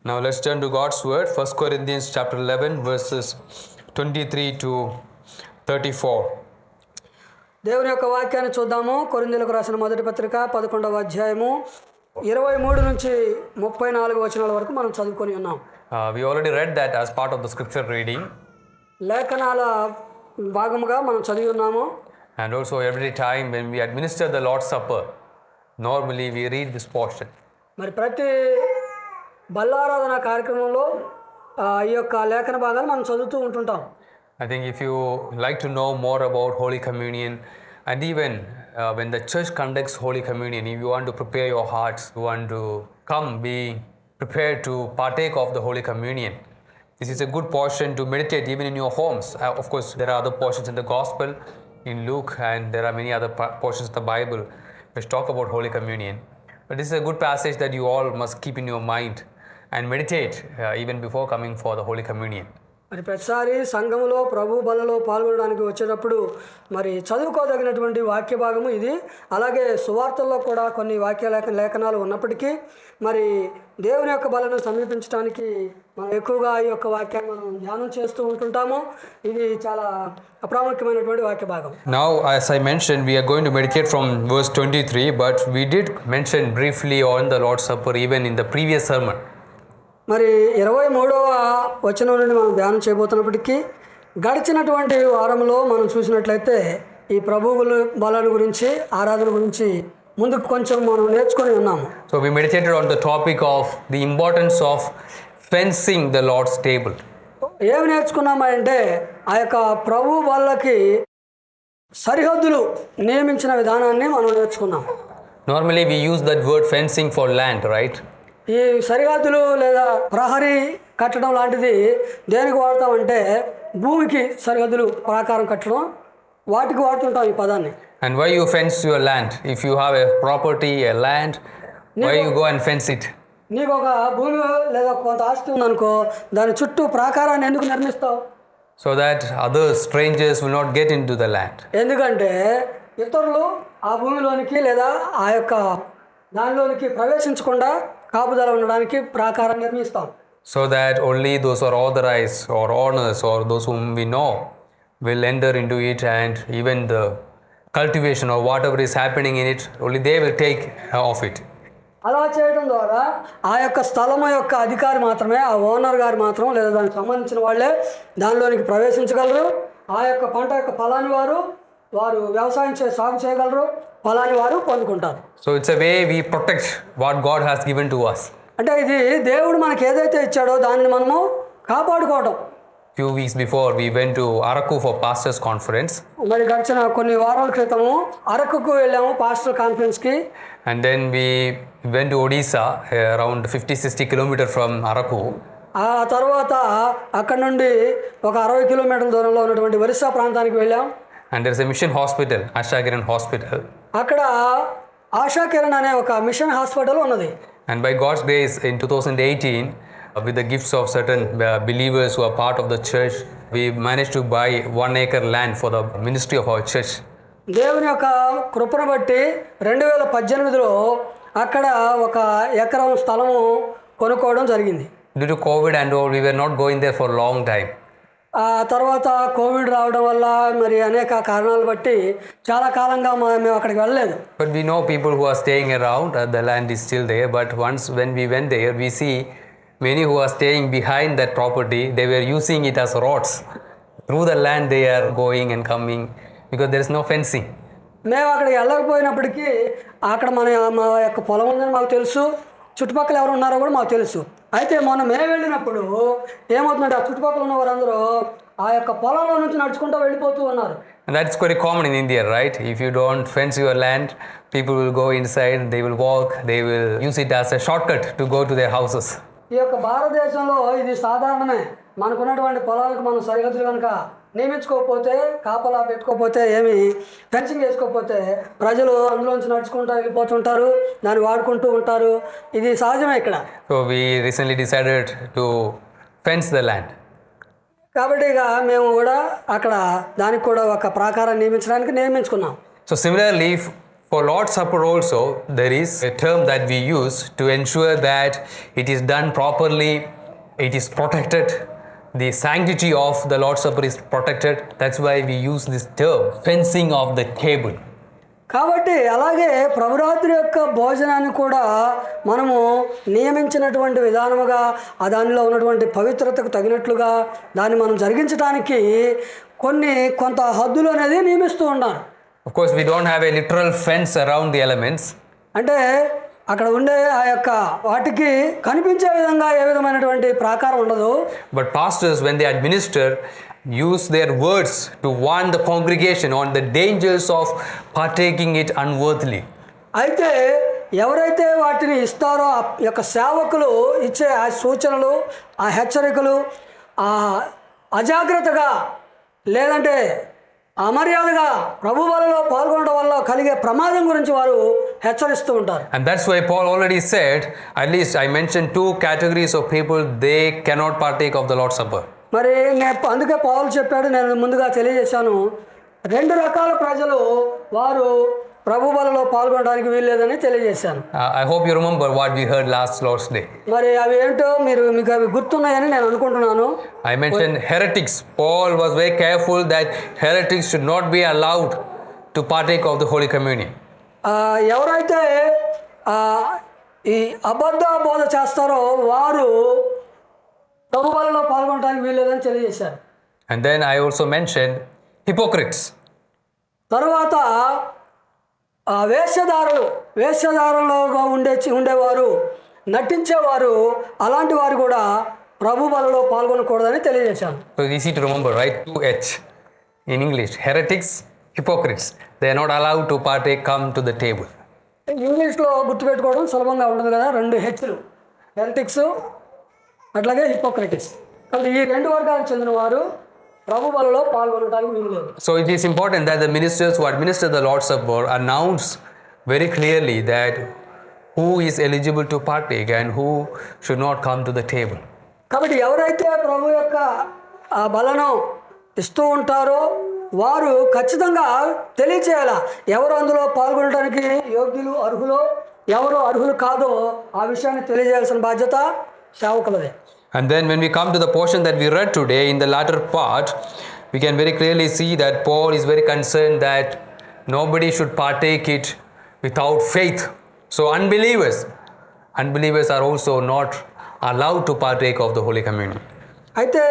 Now let's turn to God's word, 1 Corinthians chapter 11 verses 23 to 34. దేవుని యొక్క వాక్యాన్ని చూద్దాము. కొరింథీయులకు రాసిన మొదటి పత్రిక 11వ అధ్యాయము 23 నుంచి 34 వచనాల వరకు మనం చదువుకొని ఉన్నాం. We already read that as part of the scripture reading. లేఖనాల భాగముగా మనం చదివి ఉన్నాము. And also every time when we administer the Lord's Supper, normally we read this portion. మరి ప్రతి బల్లారాధన కార్యక్రమంలో ఈ యొక్క లేఖన భాగాలు మనం చదువుతూ ఉంటుంటాం. I think if you like to know more about Holy Communion, and even when the church conducts Holy Communion, if you want to prepare your hearts, you want to come, be prepared to partake of the Holy Communion. This is a good portion to meditate even in your homes. Of course, there are other portions in the Gospel, in Luke, and there are many other portions of the Bible which talk about Holy Communion. But this is a good passage that you all must keep in your mind and meditate even before coming for the Holy Communion. మరి ప్రతిసారి సంఘములో ప్రభు బలలో పాల్గొనడానికి వచ్చేటప్పుడు మరి చదువుకోదగినటువంటి వాక్య భాగము ఇది. అలాగే సువార్తల్లో కూడా కొన్ని లేఖనాలు ఉన్నప్పటికీ మరి దేవుని యొక్క బలను సమీపించడానికి మనం ఎక్కువగా ఈ యొక్క వాక్యాన్ని మనం ధ్యానం చేస్తూ ఉంటుంటాము. ఇది చాలా అప్రాముఖ్యమైనటువంటి వాక్య భాగం. Now, as I mentioned, we are going to meditate from verse 23, but we did mention briefly on the Lord's Supper even in the previous sermon. మరి 23వ వచనం నుండి మనం ధ్యానం చేయబోతున్నప్పటికీ గడిచినటువంటి వారంలో మనం చూసినట్లయితే ఈ ప్రభువుల బలాల గురించి ఆరాధన గురించి ముందుకు కొంచెం మనం నేర్చుకొని ఉన్నాము. So we meditated on the topic of the importance of fencing the Lord's table. ఏమి నేర్చుకున్నామంటే ఆ యొక్క ప్రభు వాళ్ళకి సరిహద్దులు నియమించిన విధానాన్ని మనం నేర్చుకున్నాం. Normally we use that word fencing for land, right? ఈ సరిహద్దులు లేదా ప్రహరీ కట్టడం లాంటిది దేనికి వాడతామంటే భూమికి సరిహద్దులు ప్రాకారం కట్టడం వాటికి వాడుతుంటాం ఈ పదాన్ని. And why you fence your land? If you have a property, a land, why you go and fence it? నీకు ఒక భూమి లేదా కొంత ఆస్తి ఉందనుకో, దాని చుట్టూ ప్రాకారాన్ని ఎందుకు నిర్మిస్తావు? So that other strangers will not get into the land. ఎందుకంటే ఇతరులు ఆ భూమిలోనికి లేదా ఆ యొక్క దానిలోనికి ప్రవేశించకుండా కాపుదల ఉండడానికి ప్రాకారం నిర్మిస్తాం. So that only those who are authorized or owners or those whom we know will enter into it, and even the cultivation or whatever is happening in it, only they will take of it. అలా చేయడం ద్వారా ఆ యొక్క స్థలము యొక్క అధికారి మాత్రమే, ఆ ఓనర్ గారు మాత్రం లేదా దానికి సంబంధించిన వాళ్ళే దానిలోనికి ప్రవేశించగలరు. ఆ యొక్క పంట యొక్క ఫలాన్ని వారు వ్యవసాయం సాగు చేయగలరు, ఫలాన్ని వారు పొందుకుంటారు. So it's a way we protect what God has given to us. అంటే ఇది దేవుడు మనకి ఏదైతే ఇచ్చాడో దాన్ని మనము కాపాడుకోవడం. Few weeks before we went to Araku for pastors conference. మరి గడిచిన కొన్ని వారాల క్రితము అరకుకు వెళ్ళాము pastor కాన్ఫరెన్స్కి. And then we went to Odisha, around 50-60 kilometers from Araku. ఆ తర్వాత అక్కడ నుండి ఒక 60 కిలోమీటర్ల దూరంలో ఉన్నటువంటి ఒరిస్సా ప్రాంతానికి వెళ్ళాం. And there is a mission hospital, Asha Kiran Hospital. అక్కడ ఆశా కిరణ్ అనే ఒక మిషన్ హాస్పిటల్ ఉన్నది. And by God's grace, in 2018, with the gifts of certain believers who are part of the church, we managed to buy 1 acre land for the ministry of our church. దేవుని యొక్క కృపను బట్టి 2018లో అక్కడ ఒక ఎకరం స్థలము కొనుక్కోవడం జరిగింది. Due to COVID and all, we were not going there for a long time. ఆ తర్వాత కోవిడ్ రావడం వల్ల మరి అనేక కారణాలు బట్టి చాలా కాలంగా మేము అక్కడికి వెళ్ళలేదు. But we know people who are staying around, the land is still there. But once when we went there, we see many who are staying behind that property, they were using it as roads. Through the land they are going and coming because there is no fencing. మేము అక్కడికి వెళ్ళకపోయినప్పటికీ అక్కడ మా యొక్క పొలం ఉందని మాకు తెలుసు, చుట్టుపక్కల ఎవరు ఉన్నారో కూడా మాకు తెలుసు. అయితే మొన్న మేము వెళ్ళినప్పుడు ఏమవుతుందంటే ఆ చుట్టుపక్కల ఉన్న వారందరూ ఆ యొక్క పొలంలో నుంచి నడుచుకుంటూ వెళ్ళిపోతూ ఉన్నారు. And that's quite common in India, right? If you don't fence your land, people will go inside, they will walk, they will use it as a shortcut to go to their houses. ఈ యొక్క భారతదేశంలో ఇది సాధారణమే. మనకున్నటువంటి పొలాలకు మనం సరిహద్దులు కనుక నియమించుకోకపోతే, కాపలా పెట్టుకోకపోతే, ఏమి ఫెన్సింగ్ వేసుకోకపోతే ప్రజలు అందులోంచి నడుచుకుంటూ వెళ్ళిపోతుంటారు, దాన్ని వాడుకుంటూ ఉంటారు. ఇది సహజమే ఇక్కడ. So we recently decided to fence the land. కాబట్టి ఇక మేము కూడా అక్కడ దానికి కూడా ఒక ప్రాకారం నియమించడానికి నియమించుకున్నాం. So similarly, For Lord's Supper also, there is a term that we use to ensure that it is done properly, it is protected, the sanctity of the Lord's Supper is protected. That's why we use this term, fencing of the table. కాబట్టి అలాగే ప్రభురాత్రి యొక్క భోజనాన్ని కూడా మనము నియమించినటువంటి విధానముగా దానిలో ఉన్నటువంటి పవిత్రతకు తగినట్లుగా దాన్ని మనం జరిగించడానికి కొంత హద్దులు అనేది నియమిస్తూ ఉన్నారు. Of course, we don't have a literal fence around the elements. అంటే అక్కడ ఉండే ఆ యొక్క వాటికి కనిపించే విధంగా ఏ విధమైనటువంటి ప్రాకారం ఉండదు. But pastors, when they administer, use their words to warn the congregation on the dangers of partaking it unworthily. అయితే ఎవరైతే వాటిని ఇస్తారో ఆ యొక్క సేవకులు ఇచ్చే ఆ సూచనలు, ఆ హెచ్చరికలు, ఆ అజాగ్రత్తగా లేదంటే అమర్యాదగా ప్రభు బలలో పాల్గొనడం వల్ల కలిగే ప్రమాదం గురించి వారు హెచ్చరిస్తూ ఉంటారు. And that's why Paul already said, at least I mentioned 2 categories of people, they cannot partake of the Lord's Supper. మరి అందుకే పౌలు చెప్పాడు, నేను ముందుగా తెలియజేశాను, 2 రకాల ప్రజలు వారు ప్రభు బలలో పాల్గొనడానికి వీల్లేదని తెలియజేశాను. I hope you remember what we heard last Lord's Day. మరి అవి ఏంటో మీకు అవి గుర్తున్నాయని నేను అనుకుంటున్నాను. I mentioned heretics. Paul was very careful that heretics should not be allowed to partake of the Holy Communion. ఎవరైతే ఈ అబద్ధ బోధ చేస్తారో వారు ప్రభు బలలో పాల్గొనడానికి వీల్లేదని తెలియజేశారు. And then I also mentioned hypocrites. తర్వాత వేషధారులుగా ఉండేవారు, నటించేవారు, అలాంటి వారు కూడా ప్రభు బలలో పాల్గొనకూడదని తెలియజేశాను. So it's easy to remember, right? 2H in English. Heretics, hypocrites. They are not allowed to come to the table. ఇంగ్లీష్లో గుర్తుపెట్టుకోవడం సులభంగా ఉంటుంది కదా, 2 హెచ్లు, హెరిటిక్స్ అట్లాగే హిపోక్రటిస్. కాబట్టి ఈ 2 వర్గాలకు చెందిన వారు ప్రభు బలలో పాల్గొనడానికి వీల్లేదు. So it is important that the ministers who administer the Lord's Supper announce very clearly that who is eligible to partake and who should not come to the table. కాబట్టి ఎవరైతే ప్రభు యొక్క ఆ బలను ఇస్తూ ఉంటారో వారు ఖచ్చితంగా తెలియచేయాలా ఎవరు అందులో పాల్గొనడానికి యోగ్యులు, అర్హులో, ఎవరు అర్హులు కాదో ఆ విషయాన్ని తెలియజేయాల్సిన బాధ్యత సేవకులదే. And then when we come to the portion that we read today, in the latter part, we can very clearly see that Paul is very concerned that nobody should partake it without faith. So unbelievers are also not allowed to partake of the Holy Communion. అయితే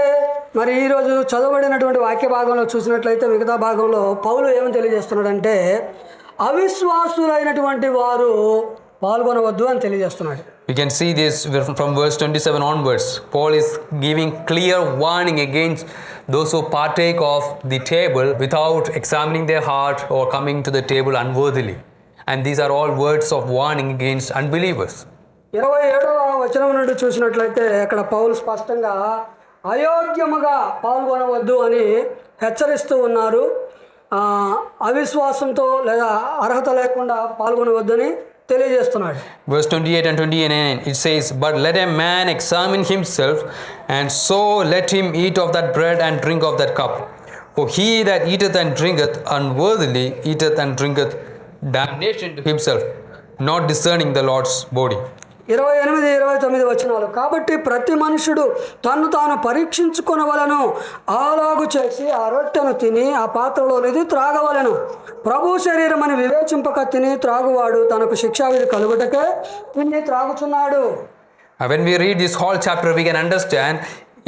మరి ఈరోజు చదవబడినటువంటి వాక్య భాగంలో చూసినట్లయితే మిగతా భాగంలో పౌలు ఏమని తెలియజేస్తున్నాడంటే అవిశ్వాసులైనటువంటి వారు పాల్గొనవద్దు అని తెలియజేస్తున్నాడు. We can see this from verse 27 onwards. Paul is giving clear warning against those who partake of the table without examining their heart or coming to the table unworthily. And these are all words of warning against unbelievers. 27వ వచనం నుండి చూసినట్లయితే అక్కడ పౌలు స్పష్టంగా అయోగ్యముగా పాల్గొనవద్దు అని హెచ్చరిస్తూ ఉన్నారు. అవిశ్వాసంతో లేదా అర్హత లేకుండా పాల్గొనవద్దని తెలియజేస్తున్నాడు. Verse 28 and 29 it says, "But let a man examine himself, and so let him eat of that bread and drink of that cup. For he that eateth and drinketh unworthily eateth and drinketh damnation to himself, not discerning the Lord's body." 28, 29 వచనాలు. కాబట్టి ప్రతి మనుషుడు తన్ను తాను పరీక్షించుకొనవలెను, అలాగు చేసి ఆ రొట్టెను తిని ఆ పాత్రలోనిది త్రాగవలెను. ప్రభు శరీరం అని వివేచింపక తిని త్రాగువాడు తనకు శిక్షావిధి కలుగుటకే తిని త్రాగుచున్నాడు. When we read this whole chapter, we can understand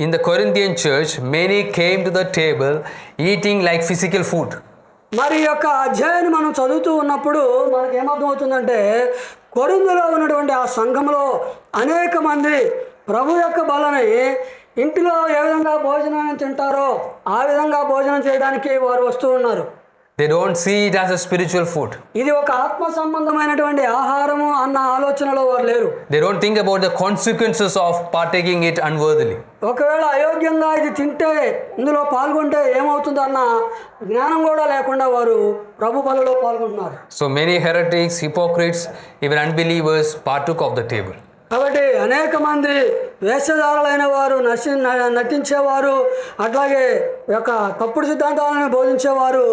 in the Corinthian church many came to the table eating like physical food. మరి యొక్క అధ్యాయాన్ని మనం చదువుతూ ఉన్నప్పుడు మనకు ఏమర్థమవుతుందంటే కొరింథీలో ఉన్నటువంటి ఆ సంఘంలో అనేక మంది ప్రభు యొక్క బలని ఇంటిలో ఏ విధంగా భోజనాన్ని తింటారో ఆ విధంగా భోజనం చేయడానికి వారు వస్తూ ఉన్నారు. They don't see it as a spiritual food. ఇది ఒక ఆత్మ సంబంధమైనటువంటి ఆహారము అన్న ఆలోచనలో వారు లేరు. They don't think about the consequences of partaking it unworthily. ఒకవేళ అయోగ్యంగా ఇది తింటే ఇందులో పాల్గొంటే ఏమవుతుందన్న జ్ఞానం కూడా లేకుండా వారు ప్రభు బలలో పాల్గొంటున్నారు. So many heretics, hypocrites, even unbelievers partook of the table. కాబట్టి అనేక మంది వేషధారులైన వారు నటించేవారు, అట్లాగే యొక్క తప్పుడు సిద్ధాంతాలను బోధించేవారు,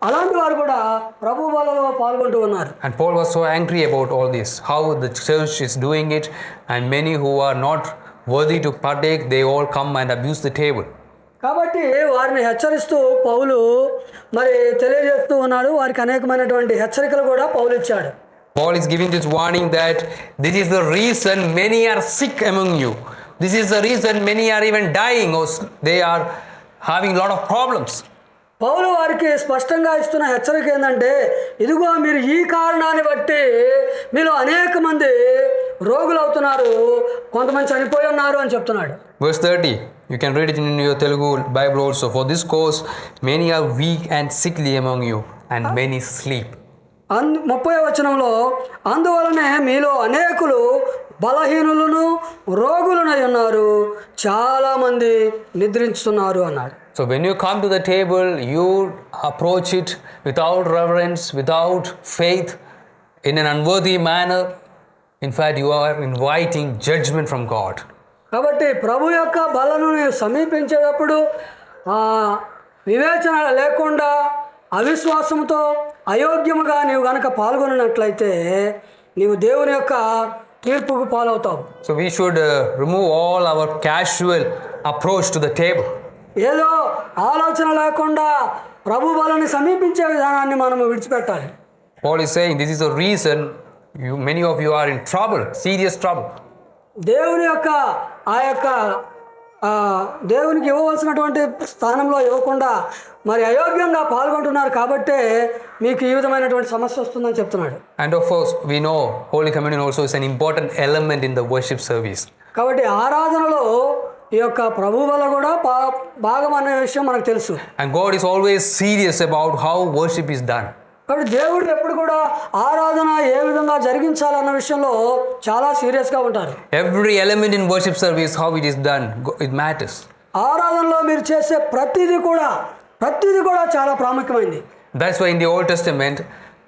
అలాంటి వారు కూడా ప్రభు బలలో పాల్గొంటూ ఉన్నారు. And Paul was so angry about all this, how the church is doing it, and many who are not worthy to partake, they all come and abuse the table. కాబట్టి వారిని హెచ్చరిస్తూ పౌలు మరి తెలియజేస్తూ ఉన్నాడు. వారికి అనేకమైనటువంటి హెచ్చరికలు కూడా పౌలు ఇచ్చాడు. Paul is giving this warning that this is the reason many are sick among you. This is the reason many are even dying or they are having a lot of problems. పౌలు వారికి స్పష్టంగా ఇస్తున్న హెచ్చరిక ఏంటంటే, ఇదిగో మీరు ఈ కారణాన్ని బట్టి మీలో అనేక మంది రోగులు అవుతున్నారు, కొంతమంది చనిపోయి ఉన్నారు అని చెప్తున్నాడు. Verse 30, you can read it in your Telugu Bible also. For this cause many are weak and sickly among you, and many sleep. 30వ వచనంలో, అందువలనే మీలో అనేకులు బలహీనులను రోగులనై ఉన్నారు, చాలా మంది నిద్రించుతున్నారు అన్నాడు. So when you come to the table, you approach it without reverence, without faith, in an unworthy manner. In fact, you are inviting judgment from God. కాబట్టి ప్రభు యొక్క బలను సమీపించేటప్పుడు వివేచన లేకుండా అవిశ్వాసంతో అయోగ్యముగా నీవు గనక పాల్గొన్నట్లయితే నీవు దేవుని యొక్క తీర్పుకు పాలవుతావు. So we should remove all our casual approach to the table. ఏదో ఆలోచన లేకుండా ప్రభు బలని సమీపించే విధానాన్ని మనము విడిచిపెట్టాలి. Paul is saying this is the reason many of you are in trouble, serious trouble. దేవుని యొక్క దేవునికి ఇవ్వవలసినటువంటి స్థానంలో ఇవ్వకుండా మరి అయోగ్యంగా పాల్గొంటున్నారు కాబట్టే మీకు ఈ విధమైనటువంటి సమస్య వస్తుందని చెప్తున్నాడు. And of course we know Holy Communion also is an important element in the worship service. కాబట్టి ఆరాధనలో ఈ యొక్క ప్రభు బల కూడా భాగం అనే విషయం మనకు తెలుసు. And God is always serious about how worship is done. కాబట్టి దేవుడు ఎప్పుడు కూడా ఆరాధన ఏ విధంగా జరిగించాలన్న విషయంలో చాలా సీరియస్గా ఉంటారు. Every element in worship service, how it is done, it matters. ఆరాధనలో మీరు చేసే ప్రతిదీ కూడా చాలా ప్రాముఖ్యమైనది. That's why in the Old Testament,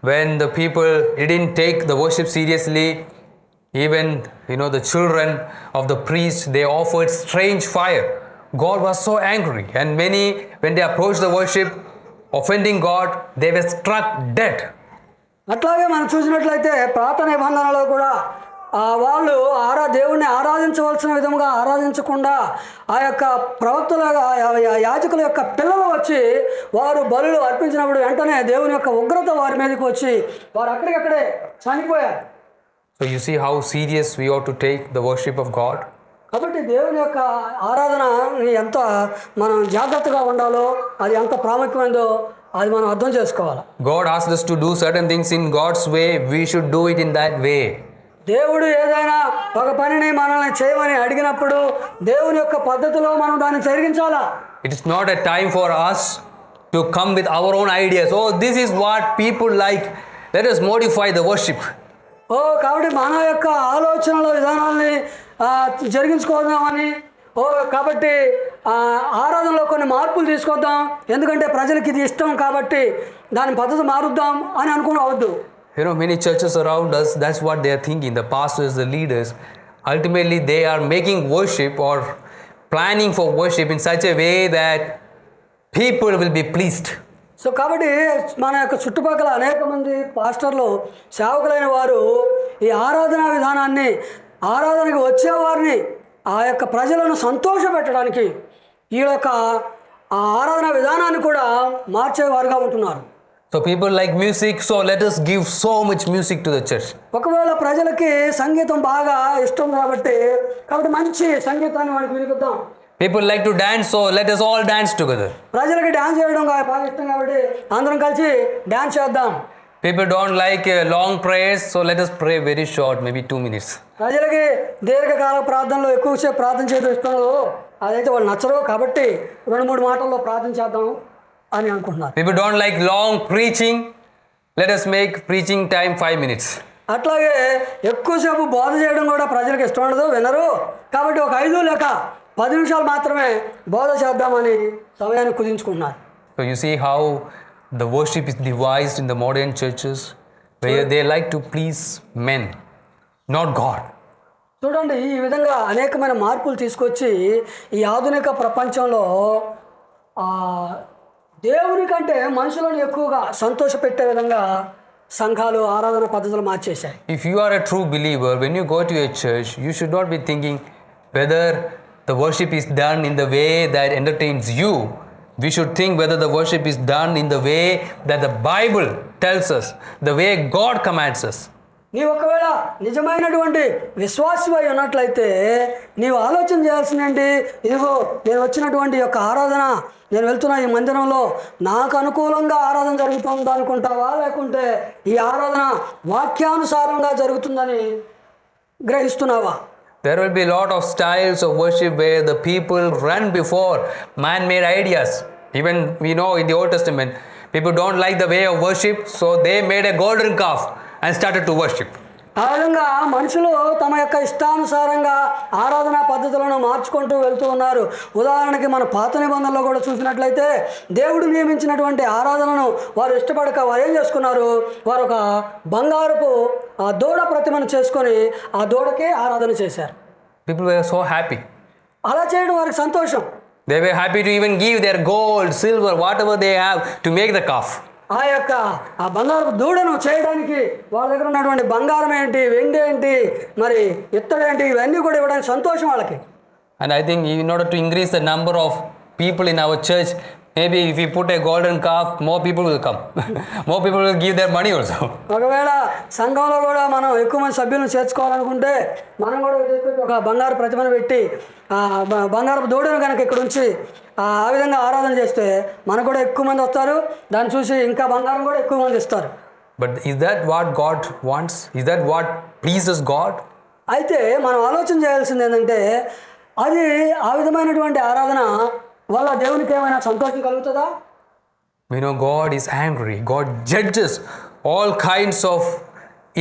when the people didn't take the worship seriously, even the children of the priest, they offered strange fire. God was so angry, and many, when they approached the worship offending God, they were struck dead. అట్లాగే మనం చూసినట్లయితే పాత నిబంధనలో కూడా వాళ్ళు దేవుణ్ణి ఆరాధించవలసిన విధంగా ఆరాధించకుండా ఆ యొక్క ప్రవక్తల యాజకుల యొక్క పిల్లలు వచ్చి వారు బలులు అర్పించినప్పుడు వెంటనే దేవుని యొక్క ఉగ్రత వారి మీదకి వచ్చి వారు అక్కడికక్కడే చనిపోయారు. So you see how serious we ought to take the worship of God. కాబట్టి దేవుని యొక్క ఆరాధన ఎంత మనం జాగ్రత్తగా ఉండాలో, అది ఎంత ప్రాముఖ్యమైనదో అది మనం అర్థం చేసుకోవాలి. God asked us to do certain things in God's way. We should do it in that way. దేవుడు ఏదైనా ఒక పనిని మనల్ని చేయమని అడిగినప్పుడు దేవుని యొక్క పద్ధతిలో మనం దాన్ని జరిగించాలా. It is not a time for us to come with our own ideas. Oh, this is what people like. Let us modify the worship. కాబట్టి మన యొక్క ఆలోచనల విధానాన్ని జరిగించుకోదామని కాబట్టి ఆరాధనలో కొన్ని మార్పులు తీసుకొద్దాం, ఎందుకంటే ప్రజలకి ఇది ఇష్టం కాబట్టి దాని పద్ధతి మారుద్దాం అని అనుకోవద్దు. Many churches around us, that's what they are thinking. The pastors, the leaders, ultimately they are making worship or planning for worship in such a way that people will be pleased. So కాబట్టి మన యొక్క చుట్టుపక్కల అనేక మంది పాస్టర్లు, సేవకులైన వారు ఈ ఆరాధనా విధానాన్ని, ఆరాధనకి వచ్చేవారిని, ఆ యొక్క ప్రజలను సంతోషపెట్టడానికి ఈ యొక్క ఆరాధన విధానాన్ని కూడా మార్చేవారుగా ఉంటున్నారు. So people like music, so let us give so much music to the church. ఒకవేళ ప్రజలకి సంగీతం బాగా ఇష్టం కాబట్టి మంచి సంగీతాన్ని వారికి వినిపిద్దాం. People like to dance, so let us all dance together. ప్రజలకి డాన్స్ చేయడం బాగా ఇష్టం కాబట్టి అందరం కలిసి డాన్స్ చేద్దాం. People don't like long prayers, so let us pray very short, maybe 2 minutes. ప్రజలకి దీర్ఘకాల ప్రార్థనలో ఎక్కువసేపు ప్రార్థన చేయడం ఇష్టం, అదైతే వాళ్ళు నచ్చరు కాబట్టి 2-3 మాటల్లో ప్రార్థన చేద్దాం అని అనుకుంటున్నారు. People don't like long preaching, let us make preaching time 5 minutes. అట్లాగే ఎక్కువసేపు బోధ చేయడం కూడా ప్రజలకు ఇష్టం ఉండదు, వినరు, కాబట్టి ఒక 5 లేక 10 నిమిషాలు మాత్రమే బోధ చేద్దామని సమయాన్ని కుదించుకుంటున్నారు. So you see how the worship is devised in the modern churches, where they like to please men, not God. చూడండి, ఈ విధంగా అనేకమైన మార్పులు తీసుకొచ్చి ఈ ఆధునిక ప్రపంచంలో ఆ, దేవుని కంటే మనుషులను ఎక్కువగా సంతోషపెట్టే విధంగా సంఘాలు ఆరాధన పద్ధతులు మార్చేశాయి. If you are a true believer, when you go to a church, you should not be thinking whether the worship is done in the way that entertains you. We should think whether the worship is done in the way that the Bible tells us, the way God commands us. నీవు ఒకవేళ నిజమైనటువంటి విశ్వాసమై ఉన్నట్లయితే నీవు ఆలోచన చేయాల్సిందేంటి? ఇదిగో నేను వచ్చినటువంటి యొక్క ఆరాధన, నేను వెళ్తున్న ఈ మందిరంలో నాకు అనుకూలంగా ఆరాధన జరుగుతుంది అనుకుంటావా, లేకుంటే ఈ ఆరాధన వాక్యానుసారంగా జరుగుతుందని గ్రహిస్తున్నావా? There will be a lot of styles of worship where the people run before man-made ideas. Even we know in the Old Testament, people don't like the way of worship, so they made a golden calf and started to worship. ఆ విధంగా మనుషులు తమ యొక్క ఇష్టానుసారంగా ఆరాధనా పద్ధతులను మార్చుకుంటూ వెళ్తూ ఉన్నారు. ఉదాహరణకి మన పాత నిబంధనలో కూడా చూసినట్లయితే దేవుడు నియమించినటువంటి ఆరాధనను వారు ఇష్టపడక వారు ఏం చేసుకున్నారు? వారు ఒక బంగారపు దూడ ప్రతిమను చేసుకొని ఆ దూడకే ఆరాధన చేశారు. People were so happy. అలా చేయడం వారికి సంతోషం. They were happy to even give their gold, silver, whatever they have to make the calf. ఆ బంగారు దూడను చేయడానికి వాళ్ళ దగ్గర ఉన్నటువంటి బంగారం ఏంటి, వెండి ఏంటి, మరి ఇత్తడేంటి, ఇవన్నీ కూడా ఇవ్వడానికి సంతోషం వాళ్ళకి. And I think in order to increase the number of people in our church, maybe if we put a golden calf, more people will come. More people will give their money also. ఒకవేళ సంఘంలో కూడా మనం ఎక్కువ మంది సభ్యులను చేర్చుకోవాలనుకుంటే మనం కూడా ఒక బంగారు ప్రతిమను పెట్టి బంగారపు దూడను కనుక ఇక్కడ ఉంచి ఆ విధంగా ఆరాధన చేస్తే మనకు కూడా ఎక్కువ మంది వస్తారు. దాన్ని చూసి ఇంకా బంగారం కూడా ఎక్కువ మంది ఇస్తారు. But is that what God wants? Is that what pleases God? అయితే మనం ఆలోచన చేయాల్సింది ఏంటంటే అది ఆ విధమైనటువంటి ఆరాధన వల్ల దేవునికి ఏమైనా సంతోషం కలుగుతుందా? We know God is angry. God judges all kinds of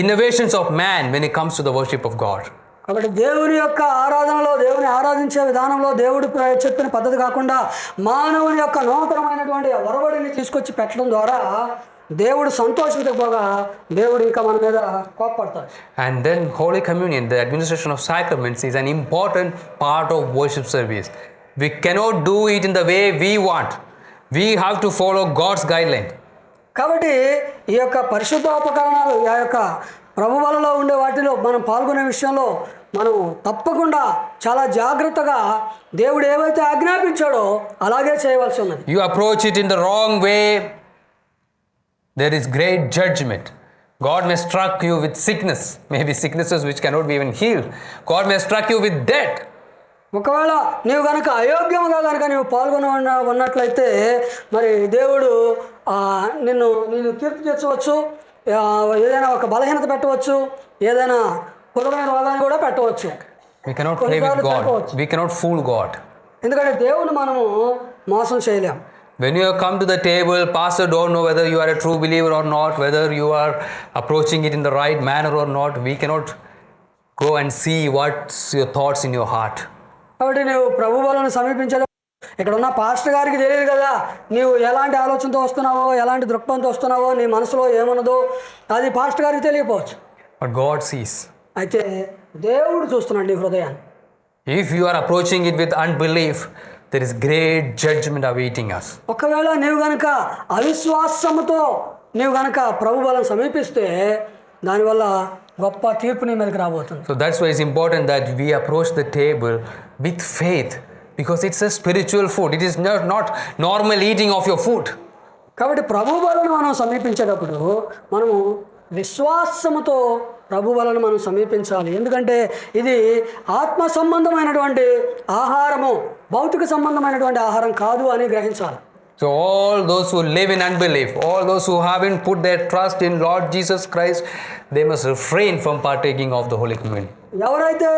innovations of man when it comes to the worship of God. కాబట్టి దేవుని యొక్క ఆరాధనలో, దేవుని ఆరాధించే విధానంలో దేవుడు చెప్పిన పద్ధతి కాకుండా మానవుని యొక్క నూతనమైనటువంటి ఒరవడిని తీసుకొచ్చి పెట్టడం ద్వారా దేవుడు సంతోషించకపోగా దేవుడు ఇంకా మన మీద కోపపడతాడు. And then Holy Communion, the administration of sacraments, is an important part of worship service. We cannot do it in the way we want. We have to follow God's guideline. కాబట్టి ఈ యొక్క పరిశుద్ధోపకరణాలు, ఆ యొక్క ప్రభువులలో ఉండే వాటిలో మనం పాల్గొనే విషయంలో మనం తప్పకుండా చాలా జాగ్రత్తగా దేవుడు ఏవైతే ఆజ్ఞాపించాడో అలాగే చేయవలసి ఉన్నది. You approach it in the wrong way, there is great judgment. God may struck you with sickness, maybe sicknesses which cannot be even healed. God may struck you with death. ఒకవేళ నీవు కనుక అయోగ్యముగా కనుక నీవు ఉన్నట్లయితే మరి దేవుడు నిన్ను తీర్పు తెచ్చవచ్చు, ఏదైనా ఒక బలహీనత పెట్టవచ్చు, ఏదైనా కులమైన రోగాన్ని కూడా పెట్టవచ్చు. We cannot play with God. We cannot fool God. ఎందుకంటే దేవుని మనము మోసం చేయలేం. When you come to the table, pastor don't know whether you are a true believer or not, whether you are approaching it in the right manner or not. We cannot go and see what's your thoughts in your heart. కాబట్టి నువ్వు ప్రభువులను సమీపించడం ఇక్కడ ఉన్న pastor గారికి తెలియదు కదా నీవు ఎలాంటి ఆలోచనతో వస్తున్నావో, ఎలాంటి దృక్పథంతో వస్తున్నావో, నీ మనసులో ఏమన్నదో అది పాస్టర్ గారికి తెలియకపోవచ్చు. But God sees. అయితే దేవుడు చూస్తున్నాడు నీ హృదయాన్ని. If you are approaching it with unbelief, there is great judgment awaiting us. ఒకవేళ నీవు గనక అవిశ్వాసముతో నీవు గనక ప్రభువులను సమీపిస్తే దానివల్ల గొప్ప తీర్పు నీ మీదకి రాబోతుంది. So that's why it's important that we approach the table with faith, because it's a spiritual food. It is not normal eating of your food. కాబట్టి ప్రభువులను మనం సమీపించేటప్పుడు మనము విశ్వాసముతో ప్రభువులను మనం సమీపించాలి. ఎందుకంటే ఇది ఆత్మ సంబంధమైనటువంటి ఆహారము, భౌతిక సంబంధమైనటువంటి ఆహారం కాదు అని గ్రహించాలి. So all those who live in unbelief, all those who haven't put their trust in Lord Jesus Christ, they must refrain from partaking of the Holy Communion. ఎవరైతే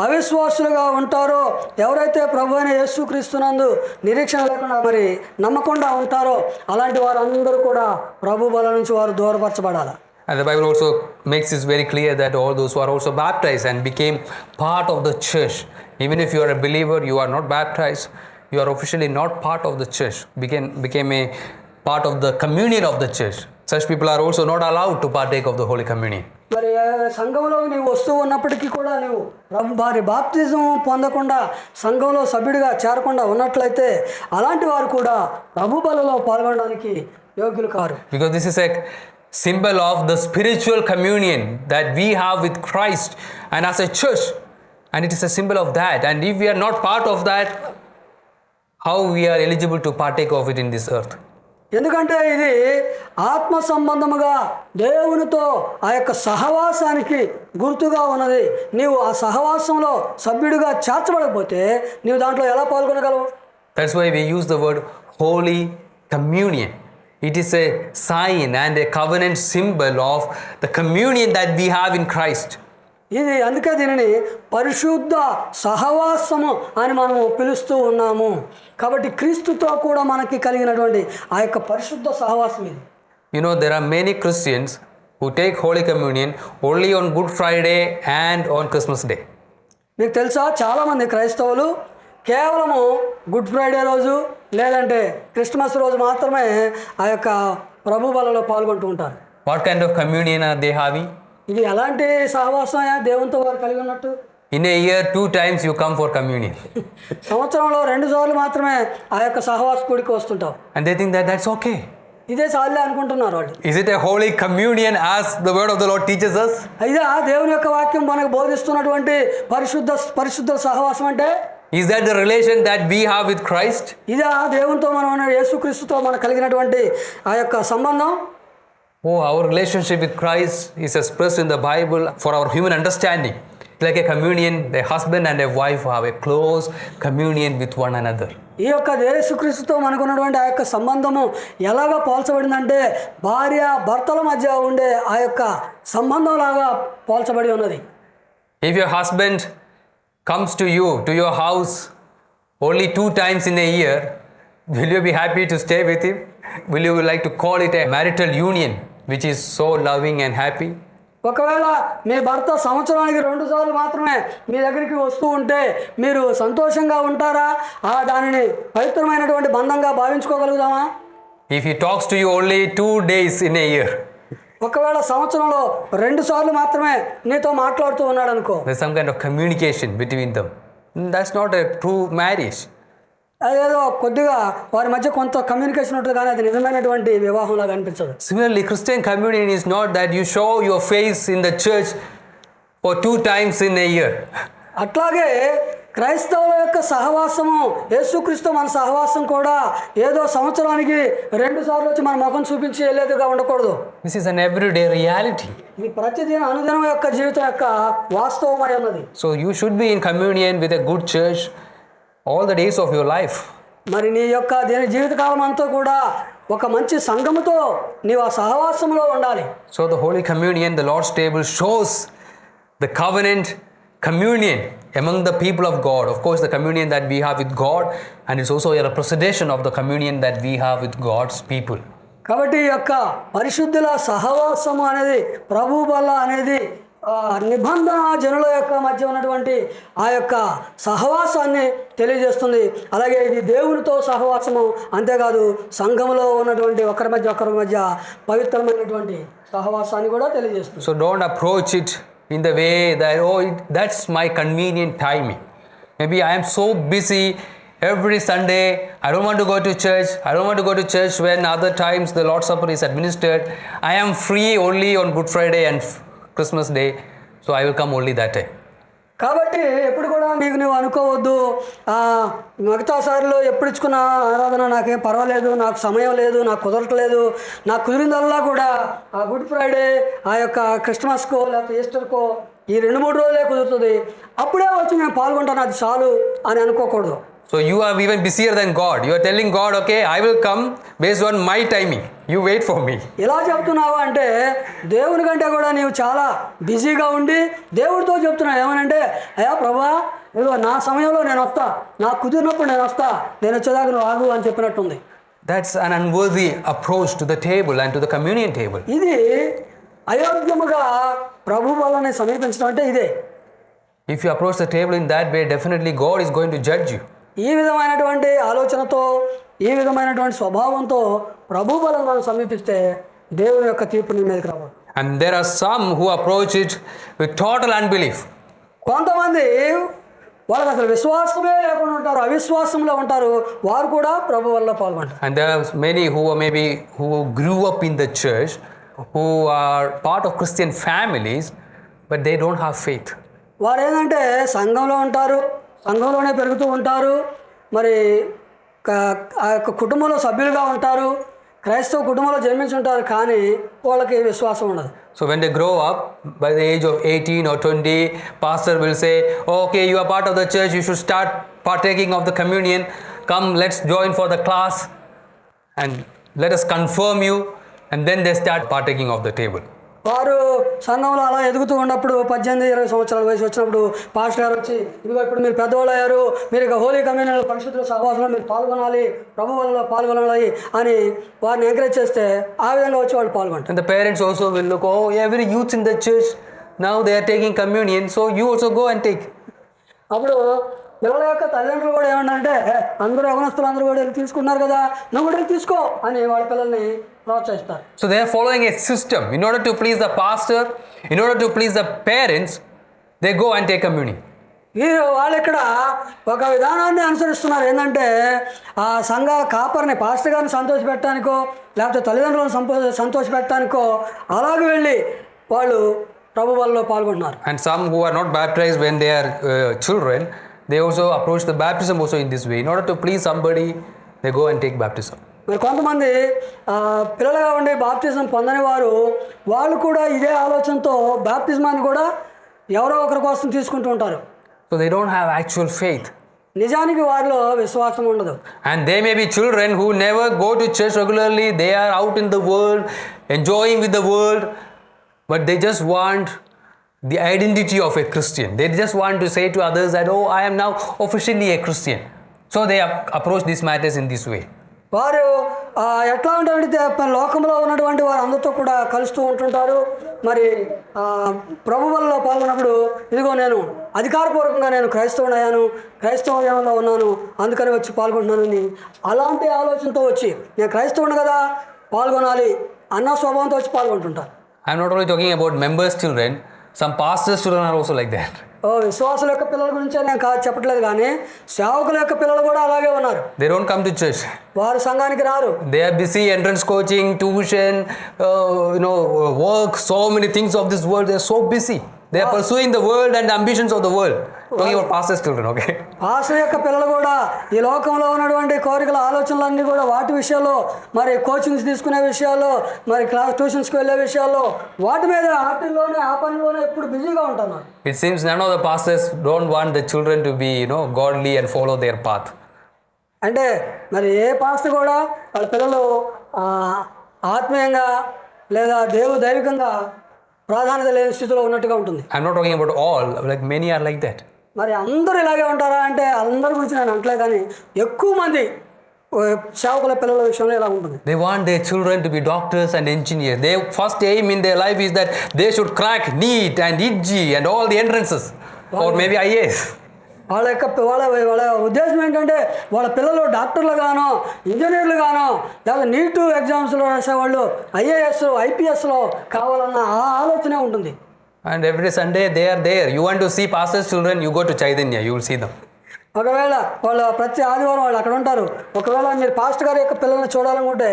అవిశ్వాసులుగా ఉంటారో, ఎవరైతే ప్రభు అయిన యేసుక్రీస్తునందు నిరీక్షణ లేకుండా మరి నమ్మకుండా ఉంటారో అలాంటి వారందరూ కూడా ప్రభు బల నుంచి వారు దూరపరచబడాలి. And the Bible also makes it very clear that all those who are also baptized and became part of the church, even if you are a believer, you are not baptized, you are officially not part of the church, became a part of the communion of the church. Such people are also not allowed to partake of the Holy Communion. మరి సంఘంలో నీవు వస్తూ ఉన్నప్పటికీ కూడా నీవు వారి బాప్తిజం పొందకుండా సంఘంలో సభ్యుడిగా చేరకుండా ఉన్నట్లయితే అలాంటి వారు కూడా ప్రభు బలలో పాల్గొనడానికి యోగ్యులు car. Because this is a symbol of the spiritual communion that we have with Christ and as a church, and it is a symbol of that. And if we are not part of that, how we are eligible to partake of it in this earth? ఎందుకంటే ఇది ఆత్మ సంబంధముగా దేవునితో ఆ యొక్క సహవాసానికి గుర్తుగా ఉన్నది. నీవు ఆ సహవాసంలో సభ్యుడిగా చేర్చబడకపోతే నీవు దాంట్లో ఎలా పాల్గొనగలవు? That's why we use the word Holy Communion. It is a sign and a covenant symbol of the communion that we have in Christ. ఇది అందుకే దీనిని పరిశుద్ధ సహవాసము అని మనము పిలుస్తూ ఉన్నాము. కాబట్టి క్రీస్తుతో కూడా మనకి కలిగినటువంటి ఆ యొక్క పరిశుద్ధ సహవాసం ఇది. You know, there are many Christians who take Holy Communion only on Good Friday and on Christmas Day. మీకు తెలుసా, చాలామంది క్రైస్తవులు కేవలము గుడ్ ఫ్రైడే రోజు లేదంటే క్రిస్మస్ రోజు మాత్రమే ఆ యొక్క ప్రభు బలలో పాల్గొంటూ ఉంటారు. What kind of communion are they having? ఇది ఎలాంటి సహవాసం దేవునితో వారు కలిగి ఉన్నట్టు? In a year, 2 times you come for communion. సంవత్సరంలో 2 సార్లు మాత్రమే ఆ యొక్క సహవాస కూడికి వస్తుంటాం. And they think that that's okay. ఇదే చాలే అనుకుంటున్నారు వాళ్ళు. Is it a holy communion as the word of the Lord teaches us? అయితే ఆ దేవుని యొక్క వాక్యం మనకు బోధిస్తున్నటువంటి పరిశుద్ధ సహవాసం అంటే Is that the relation that we have with Christ? ఇదా దేవునితో మనం యేసుక్రీస్తుతో మనకు కలిగినటువంటి ఆ యొక్క సంబంధం? Oh, our relationship with Christ is expressed in the Bible for our human understanding. It's like a communion, a husband and a wife have a close communion with one another. ఈ యొక్క యేసుక్రీస్తుతో మనకున్నటువంటి ఆ యొక్క సంబంధము ఎలాగ పోల్చబడిందంటే భార్య భర్తల మధ్య ఉండే ఆ యొక్క సంబంధం లాగా పోల్చబడి ఉన్నది. If your husband comes to your house only 2 times in a year, will you be happy to stay with him? Will you like to call it a marital union which is so loving and happy? ఒకవేళ మీ భర్త సంవత్సరానికి 2 సార్లు మాత్రమే మీ దగ్గరికి వస్తూ ఉంటే మీరు సంతోషంగా ఉంటారా? దానిని పవిత్రమైనటువంటి బంధంగా భావించుకోగలుగుతామా? If he talks to you only 2 days in a year, ఒకవేళ సంవత్సరంలో 2 సార్లు మాత్రమే నీతో మాట్లాడుతూ ఉన్నాడు అనుకో, there's some kind of communication between them. That's not a true marriage. అదేదో కొద్దిగా వారి మధ్య కొంత కమ్యూనికేషన్ ఉంటుంది, కానీ అది నిజమైనటువంటి వివాహంలాగా అనిపించదు. Similarly, Christian communion is not that you show your face in the church for 2 times in a year. అట్లాగే క్రైస్తవుల యొక్క సహవాసము, యేసుక్రీస్తు మన సహవాసం కూడా ఏదో సంవత్సరానికి 2 సార్లు వచ్చి మన ముఖం చూపించి వెళ్ళేదిగా ఉండకూడదు. This is an everyday reality. ఇది ప్రతిదిన అనుదినం యొక్క జీవితం యొక్క వాస్తవమై ఉన్నది. So you should be in communion with a good church all the days of your life. మరి నీ యొక్క జీవితకాలం అంతా కూడా ఒక మంచి సంఘముతో నీవు ఆ సహవాసంలో ఉండాలి. So the Holy Communion, the Lord's table, shows the covenant communion among the people of God. Of course, the communion that we have with God, and it's also a representation of the communion that we have with God's people. కాబట్టి ఈ యొక్క పరిశుద్ధుల సహవాసము అనేది, ప్రభు బల అనేది నిబంధన జనుల యొక్క మధ్య ఉన్నటువంటి ఆ యొక్క సహవాసాన్ని తెలియజేస్తుంది. అలాగే ఇది దేవునితో సహవాసము, అంతేకాదు సంఘములో ఉన్నటువంటి ఒకరి మధ్య పవిత్రమైనటువంటి సహవాసాన్ని కూడా తెలియజేస్తుంది. So don't approach it in the way that, that's my convenient timing. Maybe I am so busy every Sunday, I don't want to go to church. I don't want to go to church when other times the Lord's Supper is administered. I am free only on Good Friday and Christmas Day, so I will come only that time. కాబట్టి ఎప్పుడు కూడా నువ్వు అనుకోవద్దు, మిగతా సార్లు ఎప్పుడు ఇచ్చుకున్న ఆరాధన నాకేం పర్వాలేదు, నాకు సమయం లేదు, నాకు కుదరట్లేదు, నాకు కుదిరిందల్లా కూడా ఆ గుడ్ ఫ్రైడే, ఆ యొక్క క్రిస్మస్కో లేకపోతే ఈస్టర్కో ఈ 2-3 రోజులే కుదురుతుంది, అప్పుడే వచ్చి నేను పాల్గొంటాను, అది చాలు అని అనుకోకూడదు. So you are even busier than God. You are telling God, okay, I will come based on my timing. You wait for me. ఎలా చెప్తున్నావు అంటే దేవుని కంటే కూడా నీవు చాలా బిజీగా ఉండి దేవుడితో చెప్తున్నావు ఏమనంటే, అయ్యా ప్రభా, ఇదిగో నా సమయంలో నేను వస్తా, నాకు కుదిరినప్పుడు నేను వస్తా, నేను వచ్చేదాకా నువ్వు ఆగు అని చెప్పినట్టుంది. That's an unworthy approach to the table and to the communion table. ఇది అయోగ్యముగా ప్రభు వల్లనే సమీపించడం అంటే ఇదే. If you approach the table in that way, definitely God is going to judge you. ఈ విధమైనటువంటి ఆలోచనతో, ఈ విధమైనటువంటి స్వభావంతో ప్రభు బలం మనం సమీపిస్తే దేవుని యొక్క తీర్పు నీ మీదకి రావాలి. And there are some who approach it with total unbelief. కొంతమంది వాళ్ళకి అసలు విశ్వాసమే లేకుండా ఉంటారు, అవిశ్వాసంలో ఉంటారు, వారు కూడా ప్రభు వల్ల పాల్గొంటారు. And there are many who grew up in the church, who are part of Christian families, but they don't have faith. వారు ఏంటంటే సంఘంలో ఉంటారు, సంఘంలోనే పెరుగుతూ ఉంటారు, మరి ఆ యొక్క కుటుంబంలో సభ్యులుగా ఉంటారు, క్రైస్తవ కుటుంబంలో జన్మించుంటారు, కానీ వాళ్ళకి విశ్వాసం ఉండదు. So when they grow up, by the age of 18 or 20, pastor will say, okay, you are part of the church, you should start partaking of the communion. Come, let's join for the class and let us confirm you. And then they start partaking of the table. వారు సంఘంలో అలా ఎదుగుతూ ఉన్నప్పుడు 18-20 సంవత్సరాల వయసు వచ్చినప్పుడు pastor గారు వచ్చి, ఇదిగో ఇప్పుడు మీరు పెద్దవాళ్ళు అయ్యారు, మీరు ఇక హోలీ కమ్యూనియన్ పరిశుద్ధుల సహవాసంలో మీరు పాల్గొనాలి, ప్రభు వల్ల పాల్గొనాలి అని వారిని ఎంకరేజ్ చేస్తే ఆ విధంగా వచ్చి వాళ్ళు పాల్గొంటారు. And the parents also will look, oh, every youth in the church, now they are taking communion, so you also go and take. అప్పుడు పిల్లల యొక్క తల్లిదండ్రులు కూడా ఏమంటారంటే, అందరూ యవనస్తులు అందరూ కూడా వెళ్ళి తీసుకున్నారు కదా, నువ్వు కూడా వెళ్ళి తీసుకో అని వాళ్ళ పిల్లల్ని ప్రోత్సహిస్తారు. So they are following a system. In order to please the pastor, in order to please the parents, they go and take communion. వాళ్ళు ఇక్కడ ఒక విధానాన్ని అనుసరిస్తున్నారు. ఏంటంటే ఆ సంఘ కాపరిని, పాస్టర్ గారిని సంతోషపెట్టడానికో లేకపోతే తల్లిదండ్రులను సంతోషపెట్టడానికో అలాగే వెళ్ళి వాళ్ళు ప్రభు వల్ల పాల్గొంటున్నారు. And some who are not baptized when they are children, they also approach the baptism also in this way. In order to please somebody, they go and take baptism. మరి కొంతమంది పిల్లలుగా ఉండి బాప్తిజం పొందని వారు, వాళ్ళు కూడా ఇదే ఆలోచనతో బాప్తిజమాన్ని కూడా ఎవరో ఒకరి కోసం తీసుకుంటూ ఉంటారు. So they don't have actual faith. నిజానికి వారిలో విశ్వాసం ఉండదు. And they may be children who never go to church regularly. They are out in the world, enjoying with the world, but they just want the identity of a Christian. They just want to say to others that, oh, I am now officially a Christian. So they approach these matters in this way. వారు ఎట్లా ఉంటారంటే లోకంలో ఉన్నటువంటి వారు అందరితో కూడా కలుస్తూ ఉంటుంటారు. మరి ప్రభు వల్ల పాల్గొన్నప్పుడు, ఇదిగో నేను అధికారపూర్వకంగా నేను క్రైస్తవుడయ్యాను, క్రైస్తవంలో ఉన్నాను, అందుకని వచ్చి పాల్గొంటున్నానని అలాంటి ఆలోచనతో వచ్చి నేను క్రైస్తవుడు కదా పాల్గొనాలి అన్న స్వభావంతో వచ్చి పాల్గొంటుంటారు. I'm not only talking about members' children. Some pastors' children are also like that. విశ్వాసుల యొక్క పిల్లల గురించే నేను చెప్పట్లేదు, కానీ సేవకుల యొక్క పిల్లలు కూడా అలాగే ఉన్నారు. They don't come to church. వారు సంఘానికి రారు. They are busy entrance coaching, tuition, work, so many things of this world. They are so busy. They are pursuing the world and the ambitions of the world. Talking about pastors' children, okay? Pastor యొక్క పిల్లలు కూడా ఈ లోకంలో ఉన్నటువంటి కోరికల ఆలోచనలన్నీ కూడా వాటి విషయాల్లో, మరి కోచింగ్స్ తీసుకునే విషయాల్లో, మరి ట్యూషన్స్కి వెళ్ళే విషయాల్లో, వాటి మీద వాటిల్లోనే ఆ పనిలోనే ఎప్పుడు బిజీగా ఉంటున్నారు. It seems none of the pastors don't want the children to be, godly and follow their path. అంటే మరి ఏ పాస్టర్ కూడా వాళ్ళ పిల్లలు ఆత్మీయంగా లేదా దైవికంగా ప్రాధాన్యత లేని స్థితిలో ఉన్నట్టుగా ఉంటుంది. I'm not talking about all, like many are like that. మరి అందరూ ఇలాగే ఉంటారా అంటే అందరి గురించి నేను అంటలే, కానీ ఎక్కువ మంది సేవకుల పిల్లల విషయంలో ఇలా ఉంటుంది. They want their children to be doctors and engineers. Their first aim in their life is that they should crack NEET and IIT and all the entrances, or maybe IAS. వాళ్ళ ఉద్దేశం ఏంటంటే వాళ్ళ పిల్లలు డాక్టర్లు గానో, ఇంజనీర్లు గానో, లేదా నీట్ ఎగ్జామ్స్లో రాసేవాళ్ళు IAS, IPSలో కావాలన్న ఆ ఆలోచనే ఉంటుంది. And every Sunday they are there. You want to see pastors' children, you go to Chaitanya, you will see them. ఒకవేళ వాళ్ళు ప్రతి ఆదివారం వాళ్ళు అక్కడ ఉంటారు. ఒకవేళ మీరు పాస్టర్ గారి యొక్క పిల్లల్ని చూడాలనుకుంటే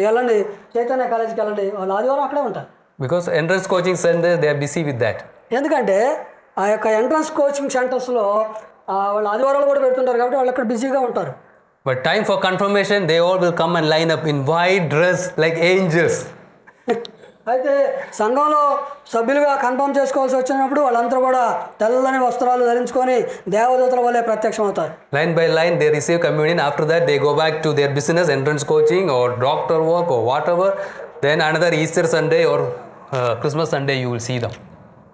వెళ్ళండి, చైతన్య కాలేజీకి వెళ్ళండి, వాళ్ళు ఆదివారం అక్కడే ఉంటారు. Because entrance coaching centers, they are busy with that. ఎందుకంటే ఆ యొక్క ఎంట్రన్స్ కోచింగ్ సెంటర్స్లో వాళ్ళు ఆదివారాలు కూడా పెడుతుంటారు కాబట్టి వాళ్ళు అక్కడ బిజీగా ఉంటారు. But time for confirmation, they all will come and line up in white dress like angels. అయితే సంఘంలో సభ్యులుగా కన్ఫర్మ్ చేసుకోవాల్సి వచ్చినప్పుడు వాళ్ళందరూ కూడా తెల్లని వస్త్రాలు ధరించుకొని దేవదూతల వల్లే ప్రత్యక్షం అవుతారు. Line by line they receive communion. After that they go back to their business, entrance coaching or doctor work or whatever. Then another Easter Sunday or Christmas Sunday you will see them.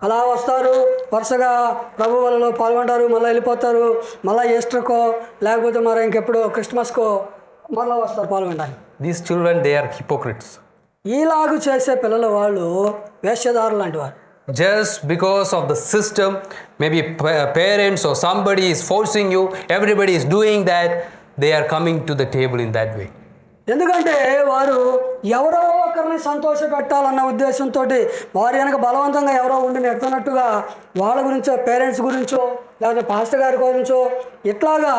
అలా వస్తారు, వరుసగా ప్రభు వలలో పాల్గొంటారు, మళ్ళీ వెళ్ళిపోతారు, మళ్ళీ ఈస్టర్కో లేకపోతే మరి ఇంకెప్పుడు క్రిస్మస్కో మళ్ళీ వస్తారు పాల్గొనడానికి. These children, they are hypocrites. ఈలాగు చేసే పిల్లలు వాళ్ళు వేషధారులు లాంటి వారు. Just because of the system, maybe parents or somebody is forcing you, everybody is doing that, they are coming to the table in that way. ఎందుకంటే వారు ఎవరో ఒకరిని సంతోష పెట్టాలన్న ఉద్దేశంతో వారి వెనక బలవంతంగా ఎవరో ఉండి నెడుతున్నట్టుగా వాళ్ళ గురించో పేరెంట్స్ గురించో లేకపోతే పాస్టర్ గారి గురించో ఇట్లాగా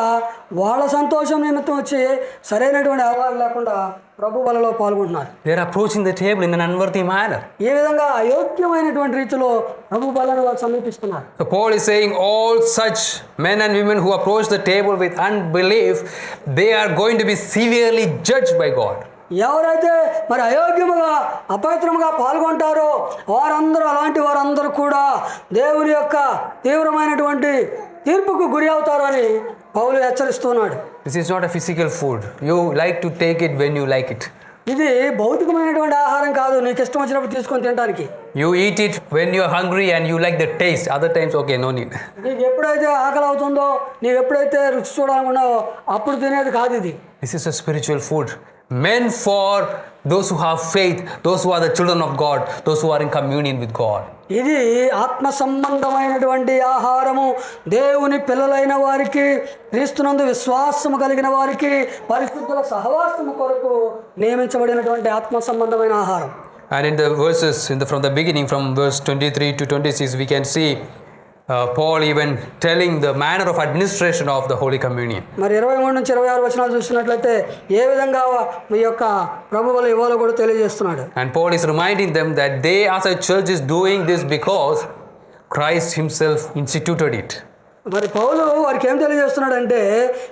వాళ్ళ సంతోషం నిమిత్తం వచ్చి సరైనటువంటి అవగాహన లేకుండా ప్రభు బలలో పాల్గొంటున్నారు. They are approaching the table in an unworthy manner. ఈ విధంగా అయోగ్యమైనటువంటి రీతిలో ప్రభు బలను వాళ్ళు సమీపిస్తున్నారు. So Paul is saying all such men and women who approach the table with unbelief, they are going to be severely judged by God. ఎవరైతే మరి అయోగ్యముగా అపవిత్రముగా పాల్గొంటారో అలాంటి వారందరూ కూడా దేవుని యొక్క తీవ్రమైనటువంటి తీర్పుకు గురి అవుతారని పౌలు హెచ్చరిస్తున్నాడు. This is not a physical food. You like to take it when you like it. ఇది భౌతికమైనటువంటి ఆహారం కాదు, నీకు ఇష్టం వచ్చినప్పుడు తీసుకొని తినడానికి. You eat it when you are hungry and you like the taste. Other times, okay, no need. నీకు ఎప్పుడైతే ఆకలి అవుతుందో, నీవు ఎప్పుడైతే రుచి చూడాలనుకున్నావో అప్పుడు తినేది కాదు ఇది. This is a spiritual food meant for those who have faith, those who are the children of God, those who are in communion with God. ఇది ఆత్మ సంబంధమైనటువంటి ఆహారము, దేవుని పిల్లలైన వారికి, క్రీస్తునందు విశ్వాసము కలిగిన వారికి, పరిశుద్ధుల సహవాసము కొరకు నియమించబడినటువంటి ఆత్మ సంబంధమైన ఆహారం. And in the verses from the beginning, from verse 23 to 26, we can see Paul even telling the manner of administration of the Holy Communion. మరి 23 నుంచి 26 వచనాలు చూసినట్లయితే ఏ విధంగా మీ యొక్క ప్రభువులు ఇవ్వాలో కూడా తెలియజేస్తున్నాడు. And Paul is reminding them that they as a church is doing this because Christ himself instituted it. మరి పౌలు వారికి ఏం తెలియజేస్తున్నాడంటే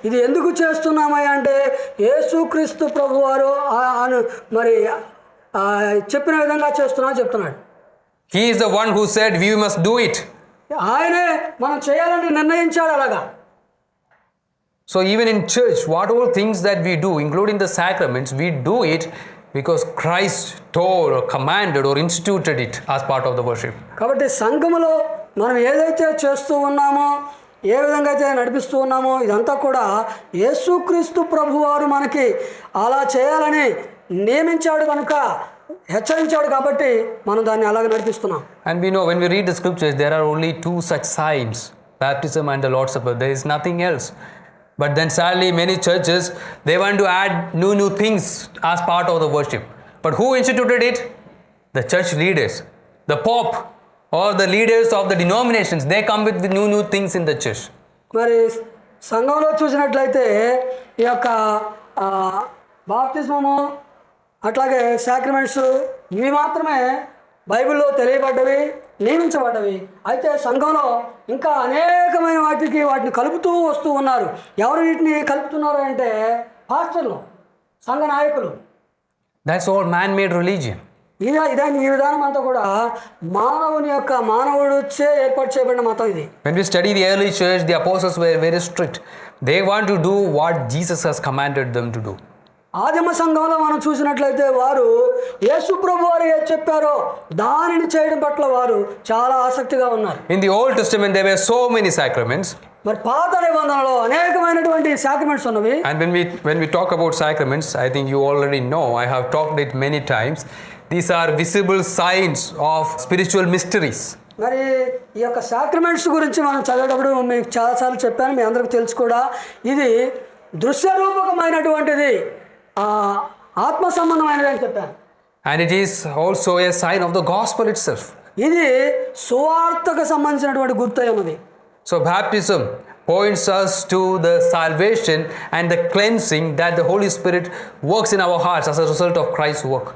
ఇది ఎందుకు చేస్తున్నామయ్యా అంటే యేసుక్రీస్తు ప్రభువారు మరి చెప్పిన విధంగా చెప్తున్నాడు. He is the one who said we must do it. ఆయనే మనం చేయాలని నిర్ణయించాడు అలాగా. So even in church, whatever things that we do, including the sacraments, we do it because Christ told or commanded or instituted it as part of the worship. కాబట్టి సంఘములో మనం ఏదైతే చేస్తూ ఉన్నామో, ఏ విధంగా అయితే నడిపిస్తూ ఉన్నామో ఇదంతా కూడా యేసుక్రీస్తు ప్రభువారు మనకి అలా చేయాలని నియమించాడు కనుక, హెచ్చరించాడు కాబట్టి మనం దాన్ని అలాగే నడిపిస్తున్నాం. And we know when we read the scriptures, there are only two such signs, baptism and the Lord's Supper. There is nothing else. But then sadly many churches, they want to add new things as part of the worship. But who instituted it? The church leaders, the Pope or the leaders of the denominations. They come with new things in the church. మరి సంఘంలో చూసినట్లయితే ఈ యొక్క బాప్తిస్మము అట్లాగే sacraments ఇవి మాత్రమే బైబిల్లో తెలియబడ్డవి, నియమించబడ్డవి. అయితే సంఘంలో ఇంకా అనేకమైన వాటిని కలుపుతూ వస్తూ ఉన్నారు. ఎవరు వీటిని కలుపుతున్నారు అంటే పాస్టర్లు, సంఘ నాయకులు. That's all man-made religion. ఈ విధానం అంతా కూడా మానవుడు ఏర్పాటు చేయబడిన మతం ఇది. When we study the early church, the apostles were very strict. They want to do what Jesus has commanded them to do. ఆదిమ సంఘంలో మనం చూసినట్లయితే వారు యేసు ప్రభువు వారు ఏది చెప్పారో దానిని చేయడం పట్ల వారు చాలా ఆసక్తిగా ఉన్నారు. In the Old Testament there were so many sacraments. మరి పాత నిబంధనలో అనేకమైనటువంటి సాక్రమెంట్స్ ఉన్నవి. And when we talk about sacraments, I think you already know, I have talked it many times. These are visible signs of spiritual mysteries. మరి ఈ యొక్క sacraments గురించి మనం చదివేటప్పుడు మీకు చాలాసార్లు చెప్పాను, మీ అందరికీ తెలుసు కూడా. ఇది దృశ్య రూపకమైనటువంటిది, ఆత్మ సంబంధమైనది అని చెప్పాను. And it is also a sign of the gospel itself. ఇది సువార్తకు సంబంధించినటువంటి గుర్తై ఉన్నది. So baptism points us to the salvation and the cleansing that the Holy Spirit works in our hearts as a result of Christ's work.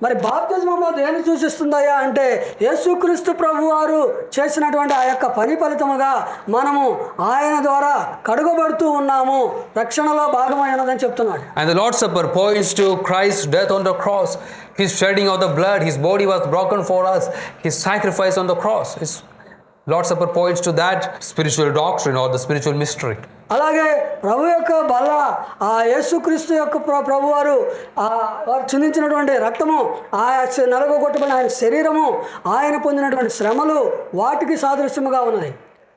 మరి బాప్తిజంలో దేన్ని సూచిస్తుందయ్యా అంటే యేసుక్రీస్తు ప్రభువారు చేసినటువంటి ఆ యొక్క పని ఫలితముగా మనము ఆయన ద్వారా కడుగబడుతూ ఉన్నాము, రక్షణలో భాగమైనదని చెప్తున్నాడు. And the Lord's Supper points to Christ's death on the cross, his shedding of the blood, his body was broken for us, his sacrifice on the cross. His Lord's Supper points to that spiritual doctrine or the spiritual mystery. అలాగే ప్రభు యొక్క బల్ల, ఆ యేసుక్రీస్తు యొక్క ప్రభువారు వారు చిందించినటువంటి రక్తము, ఆ నలగొట్టబడిన ఆయన శరీరము, ఆయన పొందినటువంటి శ్రమలు వాటికి సాదృశ్యముగా ఉన్నది.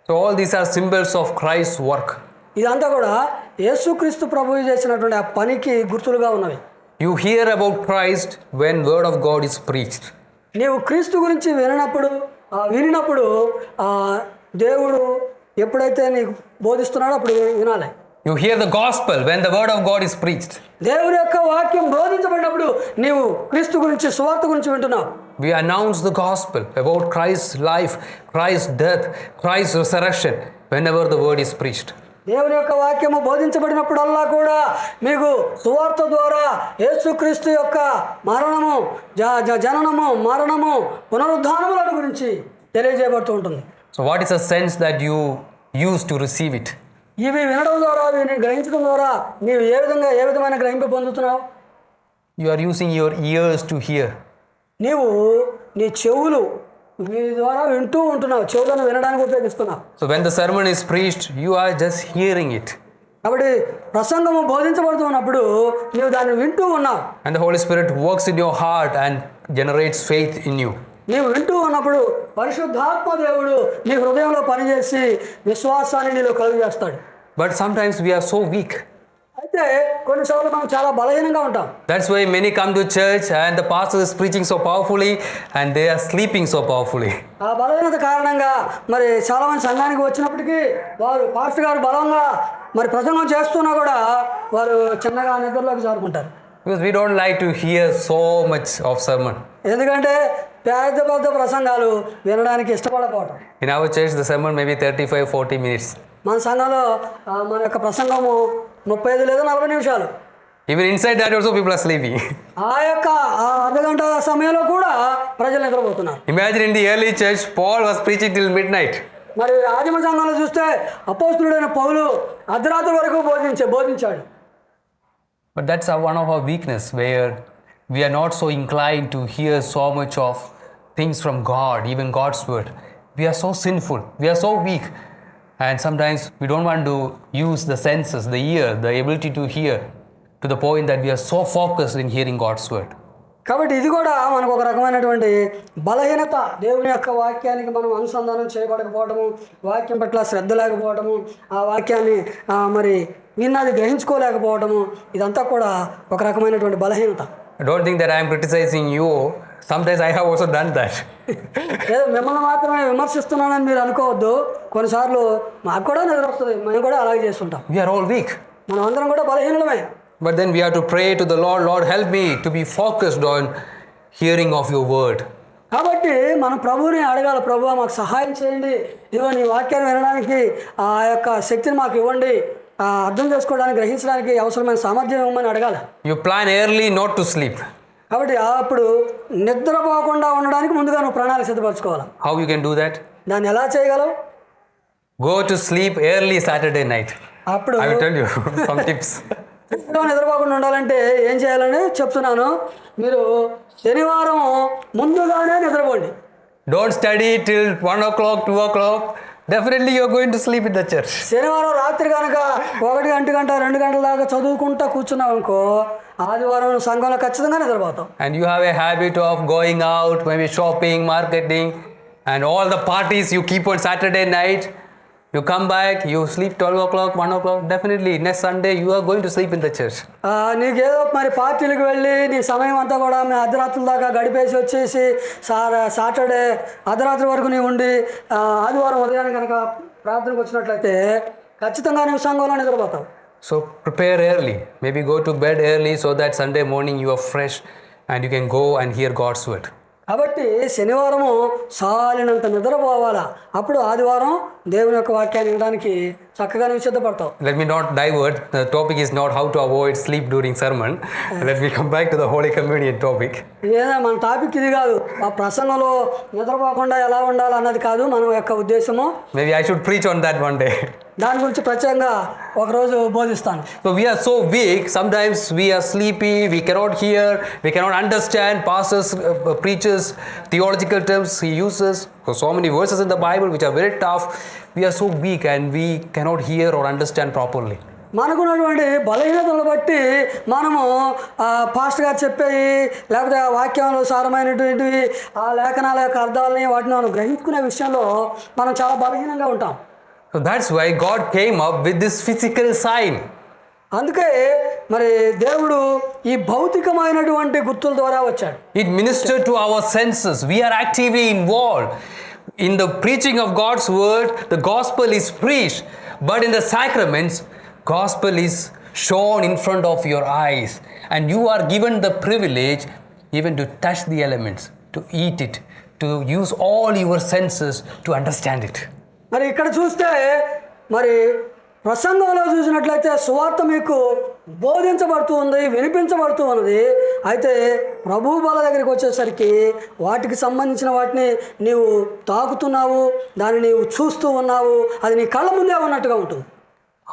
So all these are symbols of Christ's work. ఇదంతా కూడా యేసుక్రీస్తు ప్రభువు చేసినటువంటి ఆ పనికి గుర్తులుగా ఉన్నవి. You hear about Christ when word of God is preached. నీవు క్రీస్తు గురించి వినినప్పుడు దేవుడు ఎప్పుడైతే నీకు బోధిస్తున్నాడో అప్పుడు వినాలి. You hear the gospel when the word of God is preached. దేవుని యొక్క వాక్యం బోధించబడినప్పుడు నీవు క్రీస్తు గురించి సువార్త గురించి వింటున్నావు. We announce the gospel about Christ's life, Christ's death, Christ's resurrection whenever the word is preached. దేవుని యొక్క వాక్యము బోధించబడినప్పుడల్లా కూడా మీకు సువార్త ద్వారా యేసుక్రీస్తు యొక్క మరణము జననము మరణము పునరుద్ధానముల గురించి తెలియజేయబడుతూ ఉంటుంది. So what is the sense that you use to receive it? ఇవి వినడం ద్వారా వీటిని గ్రహించడం ద్వారా నీవు ఏ విధమైన గ్రహింపు పొందుతున్నావు? You are using your ears to hear. నీవు నీ చెవులు వీటి ద్వారా వింటూ ఉంటున్నావు, చెవులను వినడానికి ఉపయోగిస్తున్నావు. So when the sermon is preached, you are just hearing it. కాబట్టి ప్రసంగము బోధించబడుతున్నప్పుడు నీవు దాన్ని వింటూ ఉన్నావు. And the Holy Spirit works in your heart and generates faith in you. నీవు వింటూ ఉన్నప్పుడు పరిశుద్ధాత్మ దేవుడు నీ హృదయంలో పనిచేసి విశ్వాసాన్ని నీలో కలుగజేస్తాడు. But sometimes we are so weak. అయితే కొన్నిసార్లు మనం చాలా బలహీనంగా ఉంటాం. That's why many come to church and the pastor is preaching so powerfully and they are sleeping so powerfully. ఆ బలహీనత కారణంగా మరి చాలా మంది సంఘానికి వచ్చినప్పటికీ వారు పాస్టర్ గారు బలంగా మరి ప్రసంగం చేస్తున్నా కూడా వారు చిన్నగా నిద్రలోకి జారుకుంటారు. Because we don't like to hear so much of sermon. ఎందుకంటే పెద్ద ప్రసంగాలు వినడానికి ఇష్టపడకపోవటం. In our church the sermon may be 35-40 minutes. మన సంఘంలో మన యొక్క ప్రసంగము 35 లేదా 40 నిమిషాలు. Even inside that also people are sleeping. ఆ యొక్క అర్ధగంట సమయంలో కూడా ప్రజలు నిద్రపోతున్నారు. Imagine in the early church Paul was preaching till midnight. మరి ఆదిమ సంఘంలో చూస్తే అపోస్తలుడైన పౌలు అర్ధరాత్రి వరకు బోధించాడు. But that's one of our weakness where we are not so inclined to hear so much of things from God, even God's word. We are so sinful, we are so weak, and sometimes we don't want to use the senses, the ear, the ability to hear to the point that we are so focused in hearing God's word. కాబట్టి ఇది కూడా మనకు ఒక రకమైనటువంటి బలహీనత. దేవుని యొక్క వాక్యానికి మనం అనుసంధానం చేయబడకపోవడము, వాక్యం పట్ల శ్రద్ధ లేకపోవడము, ఆ వాక్యాన్ని మరి విన్నది గ్రహించుకోలేకపోవడము, ఇదంతా కూడా ఒక రకమైనటువంటి బలహీనత. I don't think that I am criticizing you. Sometimes I have also done that. ఏదో మిమ్మల్ని మాత్రమే విమర్శిస్తున్నానని మీరు అనుకోవద్దు. కొన్నిసార్లు మాకు కూడా నిద్ర వస్తుంది, మేము కూడా అలాగే చేస్తుంటాం. We are all weak. మనం అందరం కూడా బలహీనమే. But then we have to pray to the Lord, Lord help me to be focused on hearing of your word. కాబట్టి మనం ప్రభువుని అడగాలి, ప్రభువా మాకు సహాయం చేయండి, ఇదిగో నీ వాక్యాన్ని వినడానికి ఆ యొక్క శక్తిని మాకు ఇవ్వండి, అర్థం చేసుకోవడానికి గ్రహించడానికి అవసరమైన సామర్థ్యం ఇవ్వమని అడగాలి. You plan early not to sleep. కాబట్టి అప్పుడు నిద్రపోకుండా ఉండడానికి ముందుగా నువ్వు ప్రణాళిక సిద్ధపరచుకోవాలి. How you can do that? దాన్ని ఎలా చేయగలవు? Go to sleep early Saturday night. అప్పుడు I will tell you some tips. నిద్రపోకుండా ఉండాలంటే ఏం చేయాలని చెప్తున్నాను. మీరు శనివారం ముందుగానే నిద్రపోండి. Don't study till 1 o'clock, 2 o'clock. Definitely you are going to sleep in the church. శనివారం రాత్రి కనుక 1 గంట 2 గంటల దాకా చదువుకుంటా కూర్చున్నావు అనుకో, ఆదివారం సంఘంలో ఖచ్చితంగా నిద్రపోతాం. And you have a habit of going out, maybe shopping, marketing, and all the parties you keep on Saturday night. You come back, you sleep 12 o'clock, 1 o'clock. Definitely next Sunday you are going to sleep in the church. నీకేదో మరి పార్టీలకు వెళ్ళి నీ సమయం అంతా కూడా మీ అర్ధరాత్రుల దాకా గడిపేసి వచ్చేసి సాటర్డే అర్ధరాత్రి వరకు నీవు ఉండి ఆదివారం ఉదయాన్ని కనుక ప్రార్థనకు వచ్చినట్లయితే ఖచ్చితంగా నీవు సంఘంలో నిద్రపోతావు. So prepare early. Maybe go to bed early so that Sunday morning you are fresh and you can go and hear God's word. కాబట్టి శనివారము సాలినంత నిద్రపోవాలా, అప్పుడు ఆదివారం దేవుని యొక్క వాక్యాన్ని వినడానికి చక్కగా నువ్వు సిద్ధపడతావు. Let me not divert. The topic is not how to avoid sleep during sermon. Let me come back to the Holy Communion topic. ఏదైనా మన టాపిక్ ఇది కాదు. ఆ ప్రసంగంలో నిద్రపోకుండా ఎలా ఉండాలి అన్నది కాదు మన యొక్క ఉద్దేశము. Maybe I should preach on that one day. దాని గురించి ప్రత్యేకంగా ఒకరోజు బోధిస్తాను. So we are so weak. Sometimes we are sleepy. We cannot hear. We cannot understand pastors, preachers, theological terms he uses. So many verses in the Bible which are very tough. We are so weak and we cannot hear or understand properly. మనకున్నటువంటి బలహీనతలను బట్టి మనము pastor గారు చెప్పేవి లేకపోతే ఆ వాక్యంలో సారమైనటువంటివి ఆ లేఖనాల యొక్క అర్థాలని వాటిని మనం గ్రహించుకునే విషయంలో మనం చాలా బలహీనంగా ఉంటాం. So that's why God came up with this physical sign. అందుకే మరి దేవుడు ఈ భౌతికమైనటువంటి గుర్తుల ద్వారా వచ్చాడు. It ministered to our senses. We are actively involved in the preaching of God's word. The gospel is preached, but in the sacraments gospel is shown in front of your eyes, and you are given the privilege even to touch the elements, to eat it, to use all your senses to understand it. మరి ఇక్కడ చూస్తే మరి ప్రసంగంలో చూసినట్లయితే సువార్త మీకు బోధించబడుతూ ఉంది, వినిపించబడుతూ ఉన్నది. అయితే ప్రభు బల దగ్గరికి వచ్చేసరికి వాటికి సంబంధించిన వాటిని నీవు తాకుతున్నావు, దాన్ని నీవు చూస్తూ ఉన్నావు, అది నీ కళ్ళ ముందే ఉన్నట్టుగా ఉంటుంది.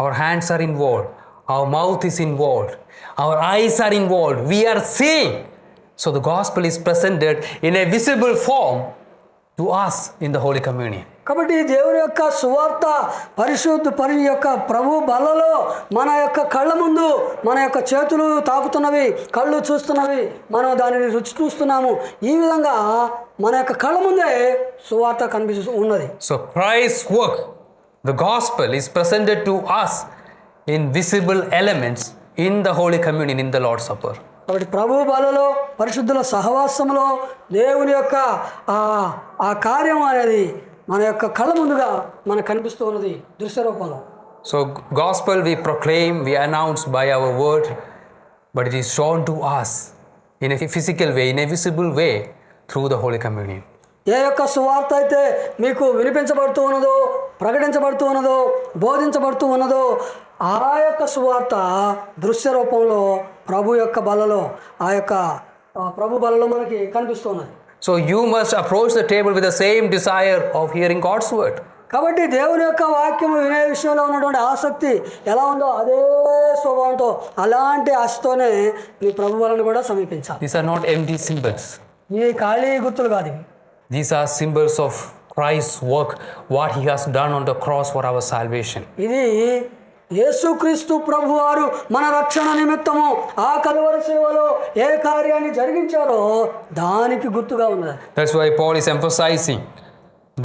Our hands are involved, our mouth is involved, our eyes are involved, we are seeing. So the gospel is presented in a visible form to us in the Holy Communion. కాబట్టి దేవుని యొక్క సువార్త యొక్క ప్రభు బలలో మన యొక్క కళ్ళ ముందు మన యొక్క చేతులు తాకుతున్నవి, కళ్ళు చూస్తున్నవి, మనం దానిని రుచి చూస్తున్నాము. ఈ విధంగా మన యొక్క కళ్ళ ముందే సువార్త కనిపిస్తూ ఉన్నది. So Christ's work, the gospel, is presented to us in visible elements in the Holy Communion, in the Lord's Supper. కాబట్టి ప్రభు బలలో పరిశుద్ధుల సహవాసంలో దేవుని యొక్క ఆ కార్యం అనేది మన యొక్క కళ్ళ ముందుగా మనకు కనిపిస్తూ ఉన్నది దృశ్య రూపంలో. So gospel we proclaim, we announce by our word, but it is shown to us in a physical way, in a visible way through the Holy Communion. ఏ యొక్క సువార్త అయితే మీకు వినిపించబడుతూ ఉన్నదో, ప్రకటించబడుతూ ఉన్నదో, బోధించబడుతూ ఉన్నదో, ఆ యొక్క సువార్త దృశ్య రూపంలో ప్రభు యొక్క బలలో ఆ యొక్క ప్రభు బలలో మనకి కనిపిస్తూ ఉన్నది. So you must approach the table with the same desire of hearing God's word. కాబట్టి దేవుని యొక్క వాక్యం వినే విషయంలో ఉన్నటువంటి ఆసక్తి ఎలా ఉందో అదే స్వభావంతో అలాంటి ఆశతోనే నీ ప్రభు వలన కూడా సమీపించాలి. These are not empty symbols. ఈ ఖాళీ గుర్తులు కాదు ఇవి. These are symbols of Christ's work, what he has done on the cross for our salvation. ఇది యేసుక్రీస్తు ప్రభువారు మన రక్షణ నిమిత్తము ఆ కలువరి సేవలో ఏ కార్యాన్ని జరిగించారో దానికి గుర్తుగా ఉన్నది. That's why Paul is emphasizing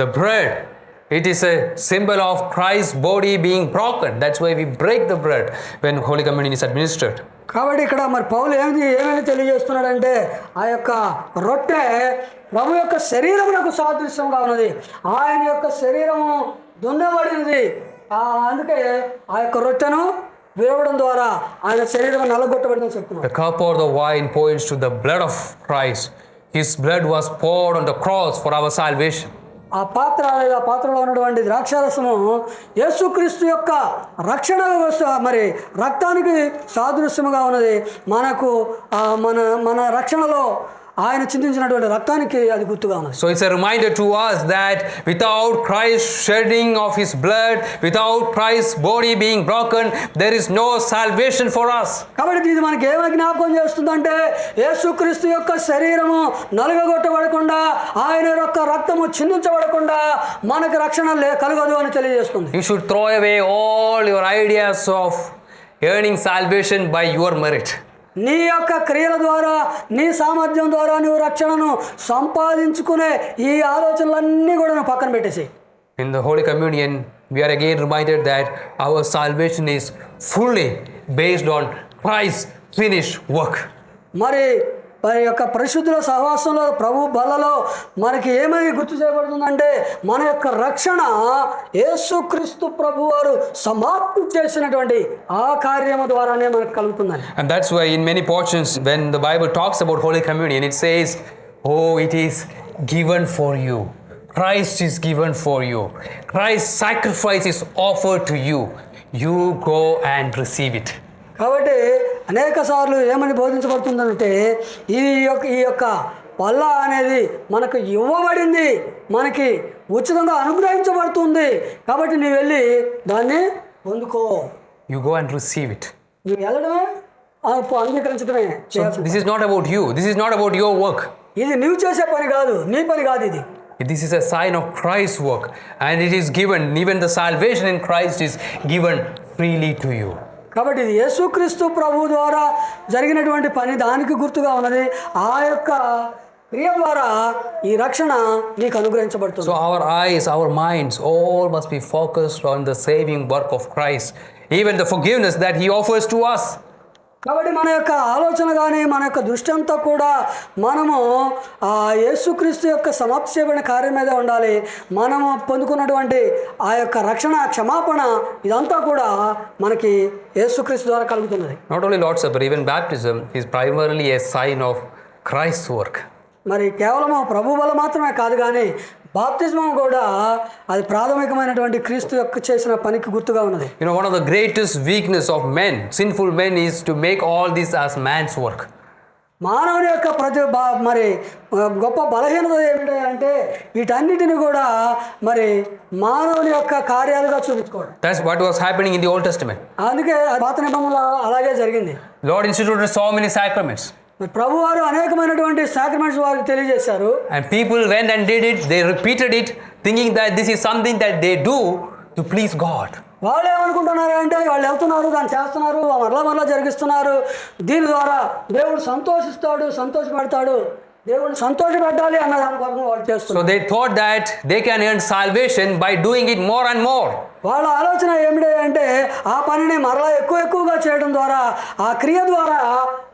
the bread. It is a symbol of Christ's body being broken. That's why we break the bread when Holy Communion is administered. కాబట్టి ఇక్కడ మరి పౌలు ఏమని తెలియజేస్తున్నాడంటే ఆ యొక్క రొట్టె ప్రభు యొక్క శరీరమునకు సాదృశ్యంగా ఉన్నది. ఆయన యొక్క శరీరము దున్నబడినది. అందుకే ఆ యొక్క రొట్టెను విరవడం ద్వారా ఆయన శరీరం నలగొట్టబడిందని చెప్తున్నారు. The cup or the wine points to the blood of Christ. His blood was poured on the cross for our salvation. ఆ పాత్రలో ఉన్నటువంటి ద్రాక్షారసము యేసుక్రీస్తు యొక్క రక్షణ మరి రక్తానికి సాదృశ్యముగా ఉన్నది. మనకు మన రక్షణలో ఆయన చిందించినటువంటి రక్తానికి అది గుర్తుగా ఉన్నది. So it's a reminder to us that without Christ's shedding of his blood, without Christ's body being broken, there is no salvation for us. కాబట్టి ఇది మనకి ఏమని జ్ఞాపకం చేస్తుందంటే యేసుక్రీస్తు యొక్క శరీరము నలుగగొట్టబడకుండా ఆయన యొక్క రక్తము చిందించబడకుండా మనకు రక్షణ కలగదు అని తెలియజేస్తుంది. You should throw away all your ideas of earning salvation by your merit. నీ యొక్క క్రియల ద్వారా నీ సామర్థ్యం ద్వారా నువ్వు రక్షణను సంపాదించుకునే ఈ ఆలోచనలన్నీ కూడా నువ్వు పక్కన పెట్టేసి In the Holy Communion, we are again reminded that our salvation is fully based on Christ's finished work. మరి యొక్క పరిశుద్ధుల సహవాసంలో ప్రభు బలలో మనకి ఏమని గుర్తు చేయబడుతుందంటే మన యొక్క రక్షణ యేసుక్రీస్తు ప్రభు వారు సమాప్తి చేసినటువంటి ఆ కార్యము ద్వారానే మనకు కలుగుతుందని. And that's why in many portions when the Bible talks about Holy Communion, it says, oh, it is given for you. Christ is given for you. Christ's sacrifice is offered to you. You go and receive it. కాబట్టి అనేక సార్లు ఏమని బోధించబడుతుందంటే ఈ యొక్క పళ్ళ అనేది మనకు ఇవ్వబడింది, మనకి ఉచితంగా అనుగ్రహించబడుతుంది. కాబట్టి నీవు వెళ్ళి దాన్ని పొందుకో. You go and receive it. నువ్వు వెళ్ళడమే అంగీకరించడమే. This is not about you. This is not about your work. ఇది నువ్వు చేసే పని కాదు, నీ పని కాదు ఇది. This is a sign of Christ's work, and it is given, even the salvation in Christ is given freely to you. కాబట్టి ఇది యేసుక్రీస్తు ప్రభు ద్వారా జరిగినటువంటి పని, దానికి గుర్తుగా ఉన్నది. ఆ యొక్క క్రియ ద్వారా ఈ రక్షణ నీకు అనుగ్రహించబడుతుంది. So our eyes, our minds, all must be focused on the saving work of Christ, even the forgiveness that he offers to us. కాబట్టి మన యొక్క ఆలోచన కానీ మన యొక్క దృష్టి అంతా కూడా మనము ఆ యేసుక్రీస్తు యొక్క సమాప్తి చేయబడిన కార్యం మీద ఉండాలి. మనము పొందుకున్నటువంటి ఆ యొక్క రక్షణ క్షమాపణ ఇదంతా కూడా మనకి యేసుక్రీస్తు ద్వారా కలుగుతున్నది. Not only Lord's Supper, even baptism is primarily a sign of Christ's work. మరి కేవలము ప్రభు వల్ల మాత్రమే కాదు కానీ బాప్తిజం కూడా అది ప్రాథమికమైనటువంటి క్రీస్తు యొక్క చేసిన పనికి గుర్తుగా ఉన్నది. You know, one of the greatest weakness of men, sinful men, is to make all this as man's work. మానవుని యొక్క మరి గొప్ప బలహీనత ఏమిటి అంటే వీటన్నిటిని కూడా మరి మానవుని యొక్క కార్యాలుగా చూపించుకోవడం. That's what was happening in the Old Testament. అందుకే పాత నిబంధనలో అలాగే జరిగింది. Lord instituted so many sacraments. ప్రభు వారు అనేకమైనటువంటి సాక్రమెంట్స్ వారికి తెలియజేశారు. And people went and did it, they repeated it, thinking that this is something that they do to please God. వాళ్ళు ఏమనుకుంటున్నారు అంటే వాళ్ళు వెళ్తున్నారు, దాన్ని చేస్తున్నారు, మరలా జరిగిస్తున్నారు. దీని ద్వారా దేవుడు సంతోషపడతాడు, దేవుడిని సంతోషపెట్టాలి అన్న దాని కొరకు వాళ్ళు చేస్తున్నారు. So they thought that they can earn salvation by doing it more and more. వాళ్ళ ఆలోచన ఏమిటి అంటే ఆ పనిని మరలా ఎక్కువగా చేయడం ద్వారా ఆ క్రియ ద్వారా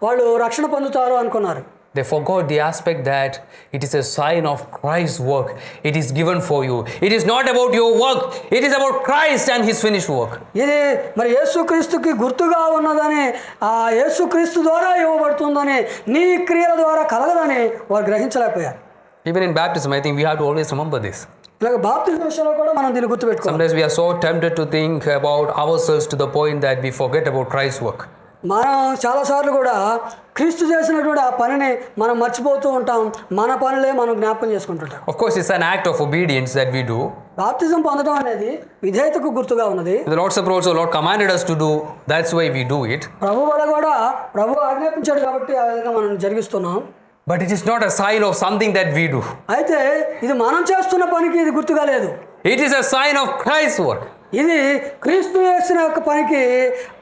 వాళ్ళు రక్షణ పొందుతారు అనుకున్నారు. They forgot the aspect that it is a sign of Christ's work. It is given for you. It is not about your work. It is about Christ and His finished work. ఇది మరి యేసుక్రీస్తుకి గుర్తుగా ఉన్నదని, ఆ యేసుక్రీస్తు ద్వారా ఇవ్వబడుతుందని, నీ క్రియల ద్వారా కలగదని వారు గ్రహించలేకపోయారు. Even in baptism, I think we have to always remember this. ఇలాగ బాప్తిజం విషయంలో కూడా మనం దీన్ని గుర్తుపెట్టుకోవాలి. Sometimes we are so tempted to think about ourselves to the point that we forget about Christ's work. మనం చాలాసార్లు కూడా క్రీస్తు చేసినటువంటి ఆ పనిని మనం మర్చిపోతూ ఉంటాం. మన పనులే మనం జ్ఞాపకం చేసుకుంటుంటాం. Of course, it's an act of obedience that we do. బాప్తిజం పొందడం అనేది విధేయతకు గుర్తుగా ఉన్నది. The Lord's Supper also, Lord commanded us to do. That's why we do it. ప్రభు ఆజ్ఞాపించాడు కాబట్టి ఆ విధంగా మనం జరిగిస్తున్నాం. But it is not a sign of something that we do. అయితే ఇది మనం చేస్తున్న పనికి ఇది గుర్తుగా లేదు. It is a sign of Christ's work. ఇది క్రీస్తు చేసిన యొక్క పనికి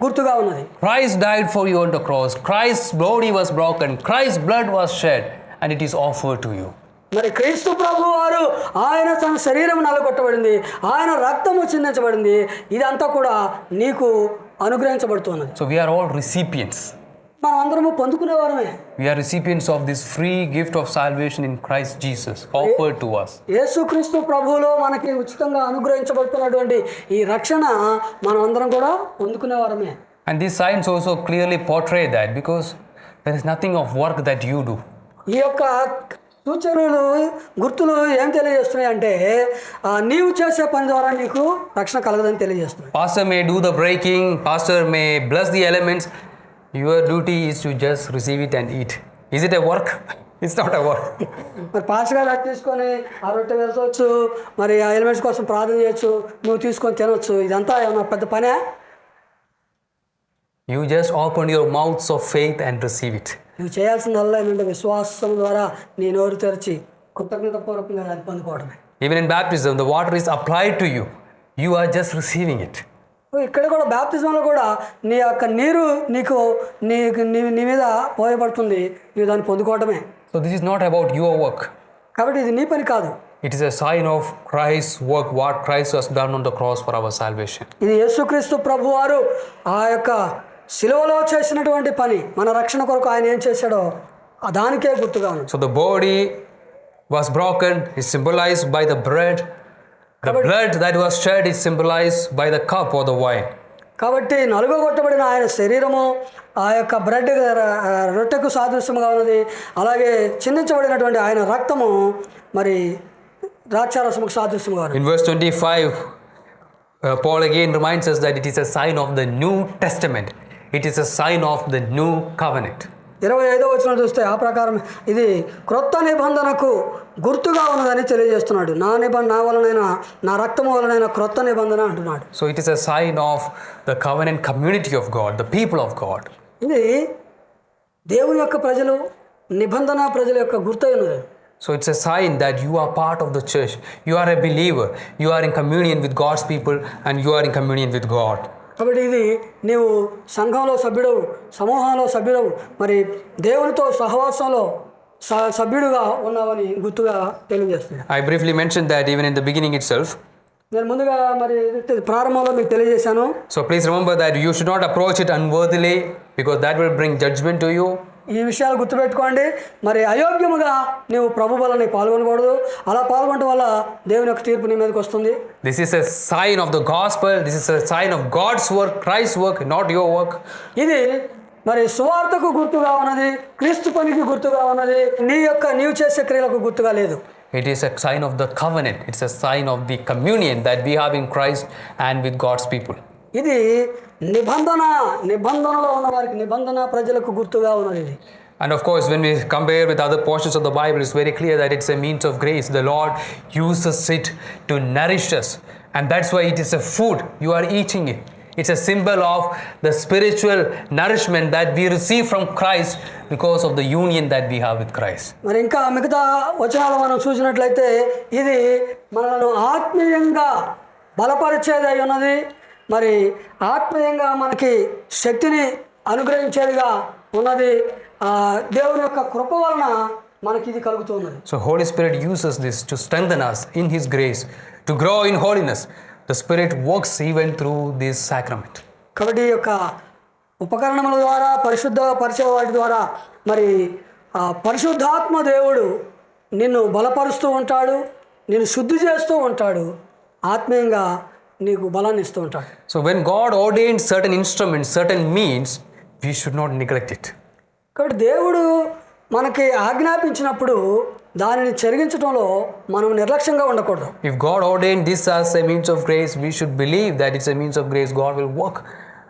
గుర్తుగా ఉన్నది. Christ died for you on the cross. Christ's body was broken. Christ's blood was shed, and it is offered to you. మరి క్రీస్తు ప్రభు వారు ఆయన తన శరీరం నలగొట్టబడింది, ఆయన రక్తము చిందించబడింది, ఇదంతా కూడా నీకు అనుగ్రహించబడుతున్నది. So we are all recipients. మనం అందరము పొందుకునేవారమే. We are recipients of this free gift of salvation in Christ Jesus offered to us. యేసుక్రీస్తు ప్రభువులో మనకి ఉచితంగా అనుగ్రహించబడుతున్నటువంటి ఈ రక్షణ మనం అందరం కూడా పొందుకునేవారమే. And these signs also clearly portray that, because there is nothing of work that you do. ఈ యొక్క సూచనలు గుర్తులు ఏం తెలియజేస్తున్నాయి అంటే నీవు చేసే పని ద్వారా నీకు రక్షణ కలగదని తెలియజేస్తున్నాయి. Pastor may do the breaking, pastor may bless the elements. Your duty is to just receive it and eat. Is it a work? It's not a work. మరి పాస్టర్ గారు అది తీసుకొని ఆ రొట్టె వేసవచ్చు, మరి ఆ ఎలిమెంట్స్ కోసం ప్రార్థన చేయొచ్చు, నువ్వు తీసుకొని తినొచ్చు, ఇదంతా ఏమన్నా పెద్ద పనే? You just open your mouths of faith and receive it. నువ్వు చేయాల్సిందల్లా ఏంటంటే విశ్వాసం ద్వారా నీ నోరు తెరిచి కృతజ్ఞతాపూర్వకంగా అది పొందుకోవడమే. Even in baptism, the water is applied to you. You are just receiving it. ఇక్కడ కూడా బాప్తిజంలో కూడా నీ యొక్క నీరు నీ మీద పోయబడుతుంది, నీవు దాన్ని పొందుకోవడమే. So this is not about your work. కాబట్టి ఇది నీ పని కాదు. It is a sign of Christ's work, what Christ has done on the cross for our salvation. ఇది యేసుక్రీస్తు ప్రభువారు ఆ యొక్క శిలువలో చేసినటువంటి పని, మన రక్షణ కొరకు ఆయన ఏం చేశాడో దానికే గుర్తుగా ఉంది. So the body was broken, is symbolized by the bread. The blood that was shed is symbolized by the cup or the wine. కాబట్టి నలుగొట్టబడిన ఆయన శరీరము ఆ యొక్క బ్రెడ్ రొట్టెకు సాదృశ్యంగా ఉన్నది. అలాగే చిందించబడినటువంటి ఆయన రక్తము మరి ద్రాక్షారసముకు సాదృశ్యంగా ఉన్నది. In verse 25, Paul again reminds us that it is a sign of the New Testament. It is a sign of the new covenant. 25వ వచనం చూస్తే ఆ ప్రకారం ఇది క్రొత్త నిబంధనకు గుర్తుగా ఉన్నదని తెలియజేస్తున్నాడు. నా వలనైనా నా రక్తము వలనైనా క్రొత్త నిబంధన అంటున్నాడు. So it is a sign of the covenant community of God, the people of God. ఇది దేవుని యొక్క ప్రజలు, నిబంధన ప్రజల యొక్క గుర్తైనది. So it's a sign that you are part of the church. You are a believer. You are in communion with God's people and you are in communion with God. కాబట్టి ఇది నీవు సంఘంలో సభ్యుడవు, సమూహంలో సభ్యుడవు, మరి దేవునితో సహవాసంలో సభ్యుడుగా ఉన్నావని గుర్తుగా తెలియజేస్తుంది. I briefly mentioned that even in the beginning itself. నేను ముందుగా మరి ప్రారంభంలో మీకు తెలియజేశాను. So please remember that you should not approach it unworthily because that will bring judgment to you. ఈ విషయాలు గుర్తుపెట్టుకోండి. మరి అయోగ్యముగా నీవు ప్రభు బలని పాల్గొనకూడదు. అలా పాల్గొనడం వల్ల దేవుని యొక్క తీర్పు నీ మీదకి వస్తుంది. This is a sign of the gospel. This is a sign of God's work, Christ's work, not your work. ఇది మరి సువార్తకు గుర్తుగా ఉన్నది, క్రీస్తు పనికి గుర్తుగా ఉన్నది, నీవు చేసే క్రియలకు గుర్తుగా లేదు. It is a sign of the covenant. It's a sign of the communion that we have in Christ and with God's people. ఇది నిబంధనలో ఉన్న వారికి, నిబంధన ప్రజలకు గుర్తుగా ఉన్నది ఇది. And of course, when we compare with other portions of the Bible, it's very clear that it's a means of grace. The Lord uses it to nourish us. And that's why it is a food. You are eating it. It's a symbol of the spiritual nourishment that we receive from Christ because of the union that we have with Christ. మరి ఇంకా మిగతా వచనాలు మనం చూసినట్లయితే ఇది మనల్ని ఆత్మీయంగా బలపరిచేదై ఉన్నది. మరి ఆత్మీయంగా మనకి శక్తిని అనుగ్రహించేదిగా ఉన్నది. దేవుని యొక్క కృప వలన మనకి ఇది కలుగుతున్నది. So Holy Spirit uses this to strengthen us in His grace, to grow in holiness. The Spirit works even through this sacrament. కాబట్టి ఈ యొక్క ఉపకరణముల ద్వారా, పరిశుద్ధ పరిచయ వాటి ద్వారా మరి పరిశుద్ధాత్మ దేవుడు నిన్ను బలపరుస్తూ ఉంటాడు, నిన్ను శుద్ధి చేస్తూ ఉంటాడు, ఆత్మీయంగా నీకు బలాన్ని ఇస్తూ ఉంటాడు. So when God ordains certain instruments, certain means, we should not neglect it. కాబట్టి దేవుడు మనకి ఆజ్ఞాపించినప్పుడు దానిని చెరిగించడంలో మనం నిర్లక్ష్యంగా ఉండకూడదు. If God ordained this as a means of grace, we should believe that it's a means of grace. God will work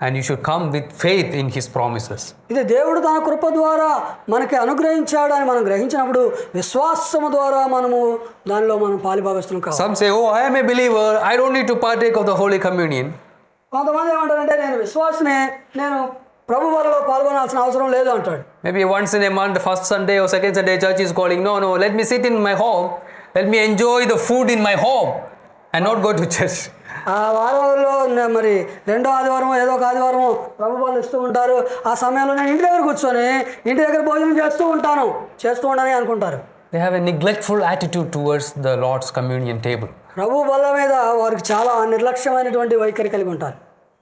and you should come with faith in His promises. ఇది దేవుడు తన కృప ద్వారా మనకి అనుగ్రహించాడు అని మనం గ్రహించినప్పుడు విశ్వాసము ద్వారా మనము దానిలో మనం పాలుభాగస్తులం కావాలి. Some say, oh, I am a believer, I don't need to partake of the Holy Communion. కొంతమంది ఏమంటారంటే నేను విశ్వాసనే, నేను ప్రభు వలలో పాల్గొనాల్సిన అవసరం లేదు అంటాడు. Maybe once in a month, first Sunday or second Sunday, church is calling. No, let me sit in my home. Let me enjoy the food in my home and not go to church. ఆ వారంలో మరి రెండో ఆదివారం ఏదో ఒక ఆదివారం ప్రభు వాళ్ళు ఇస్తూ ఉంటారు. ఆ సమయంలో నేను ఇంటి దగ్గర కూర్చొని ఇంటి దగ్గర భోజనం చేస్తూ ఉండని అనుకుంటారు. They have a neglectful attitude towards the Lord's communion table. ప్రభు బల్ల మీద వారికి చాలా నిర్లక్ష్యమైనటువంటి వైఖరి కలిగి ఉంటారు.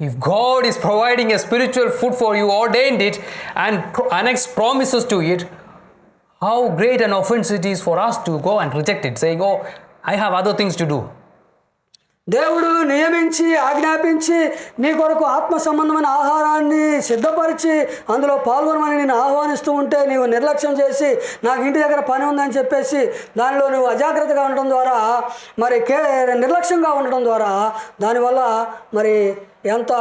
If God is providing a spiritual food for you, ordained it and annexed promises to it, how great an offense it is for us to go and reject it, saying, oh, I have other things to do. దేవుడు నియమించి ఆజ్ఞాపించి నీ కొరకు ఆత్మ సంబంధమైన ఆహారాన్ని సిద్ధపరిచి అందులో పాల్గొనమని నేను ఆహ్వానిస్తూ ఉంటే నీవు నిర్లక్ష్యం చేసి నాకు ఇంటి దగ్గర పని ఉందని చెప్పేసి దానిలో నువ్వు అజాగ్రత్తగా ఉండడం ద్వారా, మరి నిర్లక్ష్యంగా ఉండడం ద్వారా దానివల్ల మరి ఎంత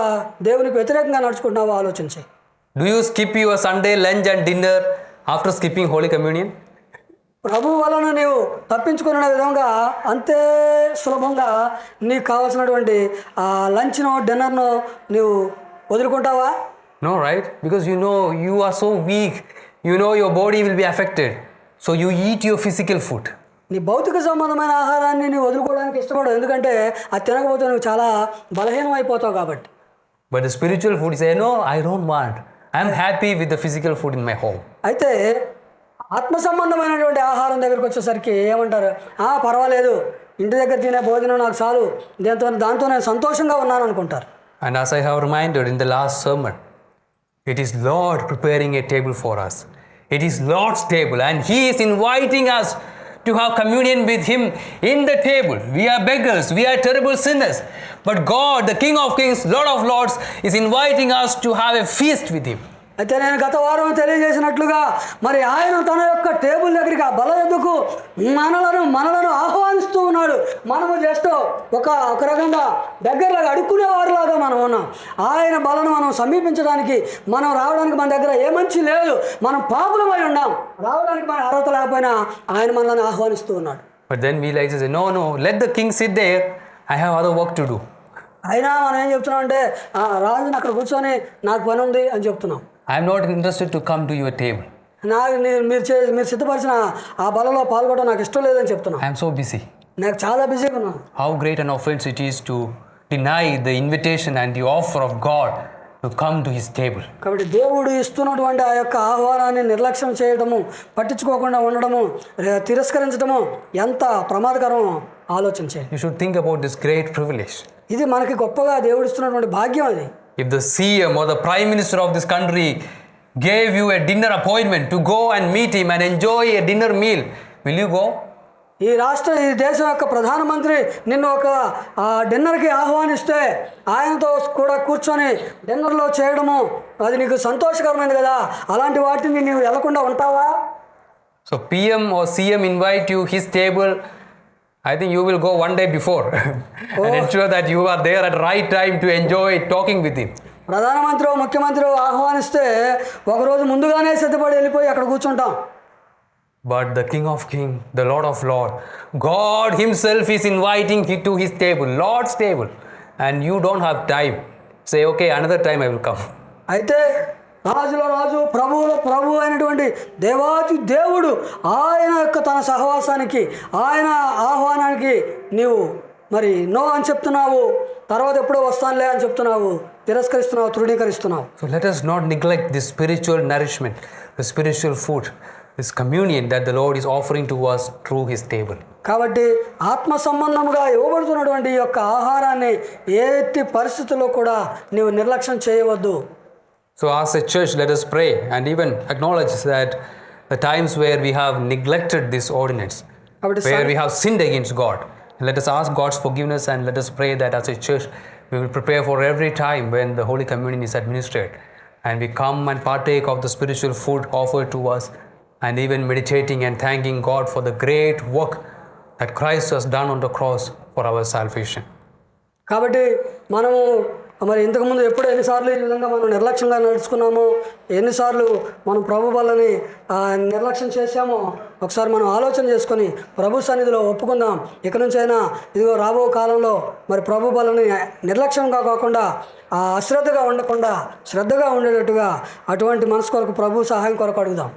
దేవునికి వ్యతిరేకంగా నడుచుకుంటున్నావో ఆలోచించి. Do you skip your Sunday lunch and dinner after skipping Holy Communion? ప్రభు వలన నీవు తప్పించుకునే విధంగా అంతే సులభంగా నీకు కావాల్సినటువంటి లంచ్నో డిన్నర్నో నీవు వదులుకుంటావా? No, right? Because you are so weak. Your body will be affected. So you eat your physical food. నీ భౌతిక సంబంధమైన ఆహారాన్ని నీవు వదులుకోవడానికి ఇష్టపడవు, ఎందుకంటే అది తినకపోతే నువ్వు చాలా బలహీనం అయిపోతావు కాబట్టి. But the spiritual food is, no, I don't want. I am happy with the physical food in my home. అయితే ఆత్మ సంబంధమైనటువంటి ఆహారం దగ్గరికి వచ్చేసరికి ఏమంటారు, పర్వాలేదు ఇంటి దగ్గర తినే భోజనం నాకు చాలు, దాంతో నేను సంతోషంగా ఉన్నాను అనుకుంటారు. And as I have reminded in the last sermon, it is Lord preparing a table for us. It is Lord's table and He is inviting us to have communion with Him in the table. We are beggars, we are terrible sinners. But God, the King of Kings, Lord of Lords, is inviting us to have a feast with Him. అయితే నేను గత వారం తెలియజేసినట్లుగా మరి ఆయన తన యొక్క table దగ్గరికి ఆ బల ఎద్దుకు మనలను ఆహ్వానిస్తూ ఉన్నాడు. మనము జస్ట్ ఒక రకంగా దగ్గరలాగా అడుక్కునేవారులాగా మనం ఉన్నాం. ఆయన బలను మనం సమీపించడానికి, మనం రావడానికి మన దగ్గర ఏ మంచి లేదు, మనం పాపులమై ఉన్నాం, రావడానికి మన అర్హత లేకపోయినా ఆయన మనల్ని ఆహ్వానిస్తూ ఉన్నాడు. But then we like to say, no, let the king sit there, I have other work to do. అయినా మనం ఏం చెప్తున్నాం అంటే రాజుని అక్కడ కూర్చొని నాకు పని ఉంది అని చెప్తున్నాం. I am not interested to come to your table. మీరు సిద్ధపరిచిన ఆ బలలో పాల్గొనడం నాకు ఇష్టం లేదని చెప్తున్నాను. I am so busy. నాకు చాలా బిజీగా ఉన్నాను. How great an offense it is to deny the invitation and the offer of God to come to His table. కాబట్టి దేవుడు ఇస్తున్నటువంటి ఆ యొక్క ఆహ్వానాన్ని నిర్లక్ష్యం చేయడము, పట్టించుకోకుండా ఉండడము, తిరస్కరించడము ఎంత ప్రమాదకరమో ఆలోచన చేయండి. You should think about this great privilege. ఇది మనకి గొప్పగా దేవుడిస్తున్నటువంటి భాగ్యం అది. If the CM or the Prime Minister of this country gave you a dinner appointment to go and meet him and enjoy a dinner meal, will you go? ఈ దేశం యొక్క ప్రధానమంత్రి నిన్ను ఒక డిన్నర్కి ఆహ్వానిస్తే ఆయనతో కూడా కూర్చొని డిన్నర్లో చేయడము అది నీకు సంతోషకరమైనది కదా, అలాంటి వాటిని నీవు వెళ్లకుండా ఉంటావా? So PM or CM invite you his table, I think you will go one day before and ensure that you are there at the right time to enjoy talking with him. ప్రధానమంత్రి ముఖ్యమంత్రి ఆహ్వానిస్తే ఒకరోజు ముందుగానే సిద్ధపడి వెళ్ళిపోయి అక్కడ కూర్చుంటాం. But the King of Kings, the Lord of Lords, God himself is inviting you to his table, Lord's table, and you don't have time. Say, okay, another time I will come. అయితే రాజుల రాజు ప్రభువుల ప్రభు అయినటువంటి దేవాతి దేవుడు ఆయన యొక్క తన సహవాసానికి ఆయన ఆహ్వానానికి నీవు మరి నో అని చెప్తున్నావు, తర్వాత ఎప్పుడో వస్తానులే అని చెప్తున్నావు, తిరస్కరిస్తున్నావు, తృణీకరిస్తున్నావు. So let us not neglect this spiritual nourishment, the spiritual food, this communion that the Lord is offering to us through his table. కాబట్టి ఆత్మ సంబంధముగా ఇవ్వబడుతున్నటువంటి ఈ యొక్క ఆహారాన్ని ఏ ఎట్టి పరిస్థితుల్లో కూడా నీవు నిర్లక్ష్యం చేయవద్దు. So as a church, let us pray and even acknowledge that the times where we have neglected this ordinance, where we have sinned against God. Let us ask God's forgiveness and let us pray that as a church we will prepare for every time when the Holy Communion is administered and we come and partake of the spiritual food offered to us and even meditating and thanking God for the great work that Christ has done on the cross for our salvation. కాబట్టి మనము మరి ఇంతకుముందు ఎన్నిసార్లు ఈ విధంగా మనం నిర్లక్ష్యంగా నడుచుకున్నామో, ఎన్నిసార్లు మనం ప్రభు వల్లని నిర్లక్ష్యం చేశామో ఒకసారి మనం ఆలోచన చేసుకొని ప్రభు సన్నిధిలో ఒప్పుకుందాం. ఇక నుంచైనా ఇదిగో రాబో కాలంలో మరి ప్రభు వల్లని నిర్లక్ష్యంగా కాకుండా అశ్రద్ధగా ఉండకుండా శ్రద్ధగా ఉండేటట్టుగా అటువంటి మనసు కొరకు ప్రభు సహాయం కొరకు అడుగుదాం.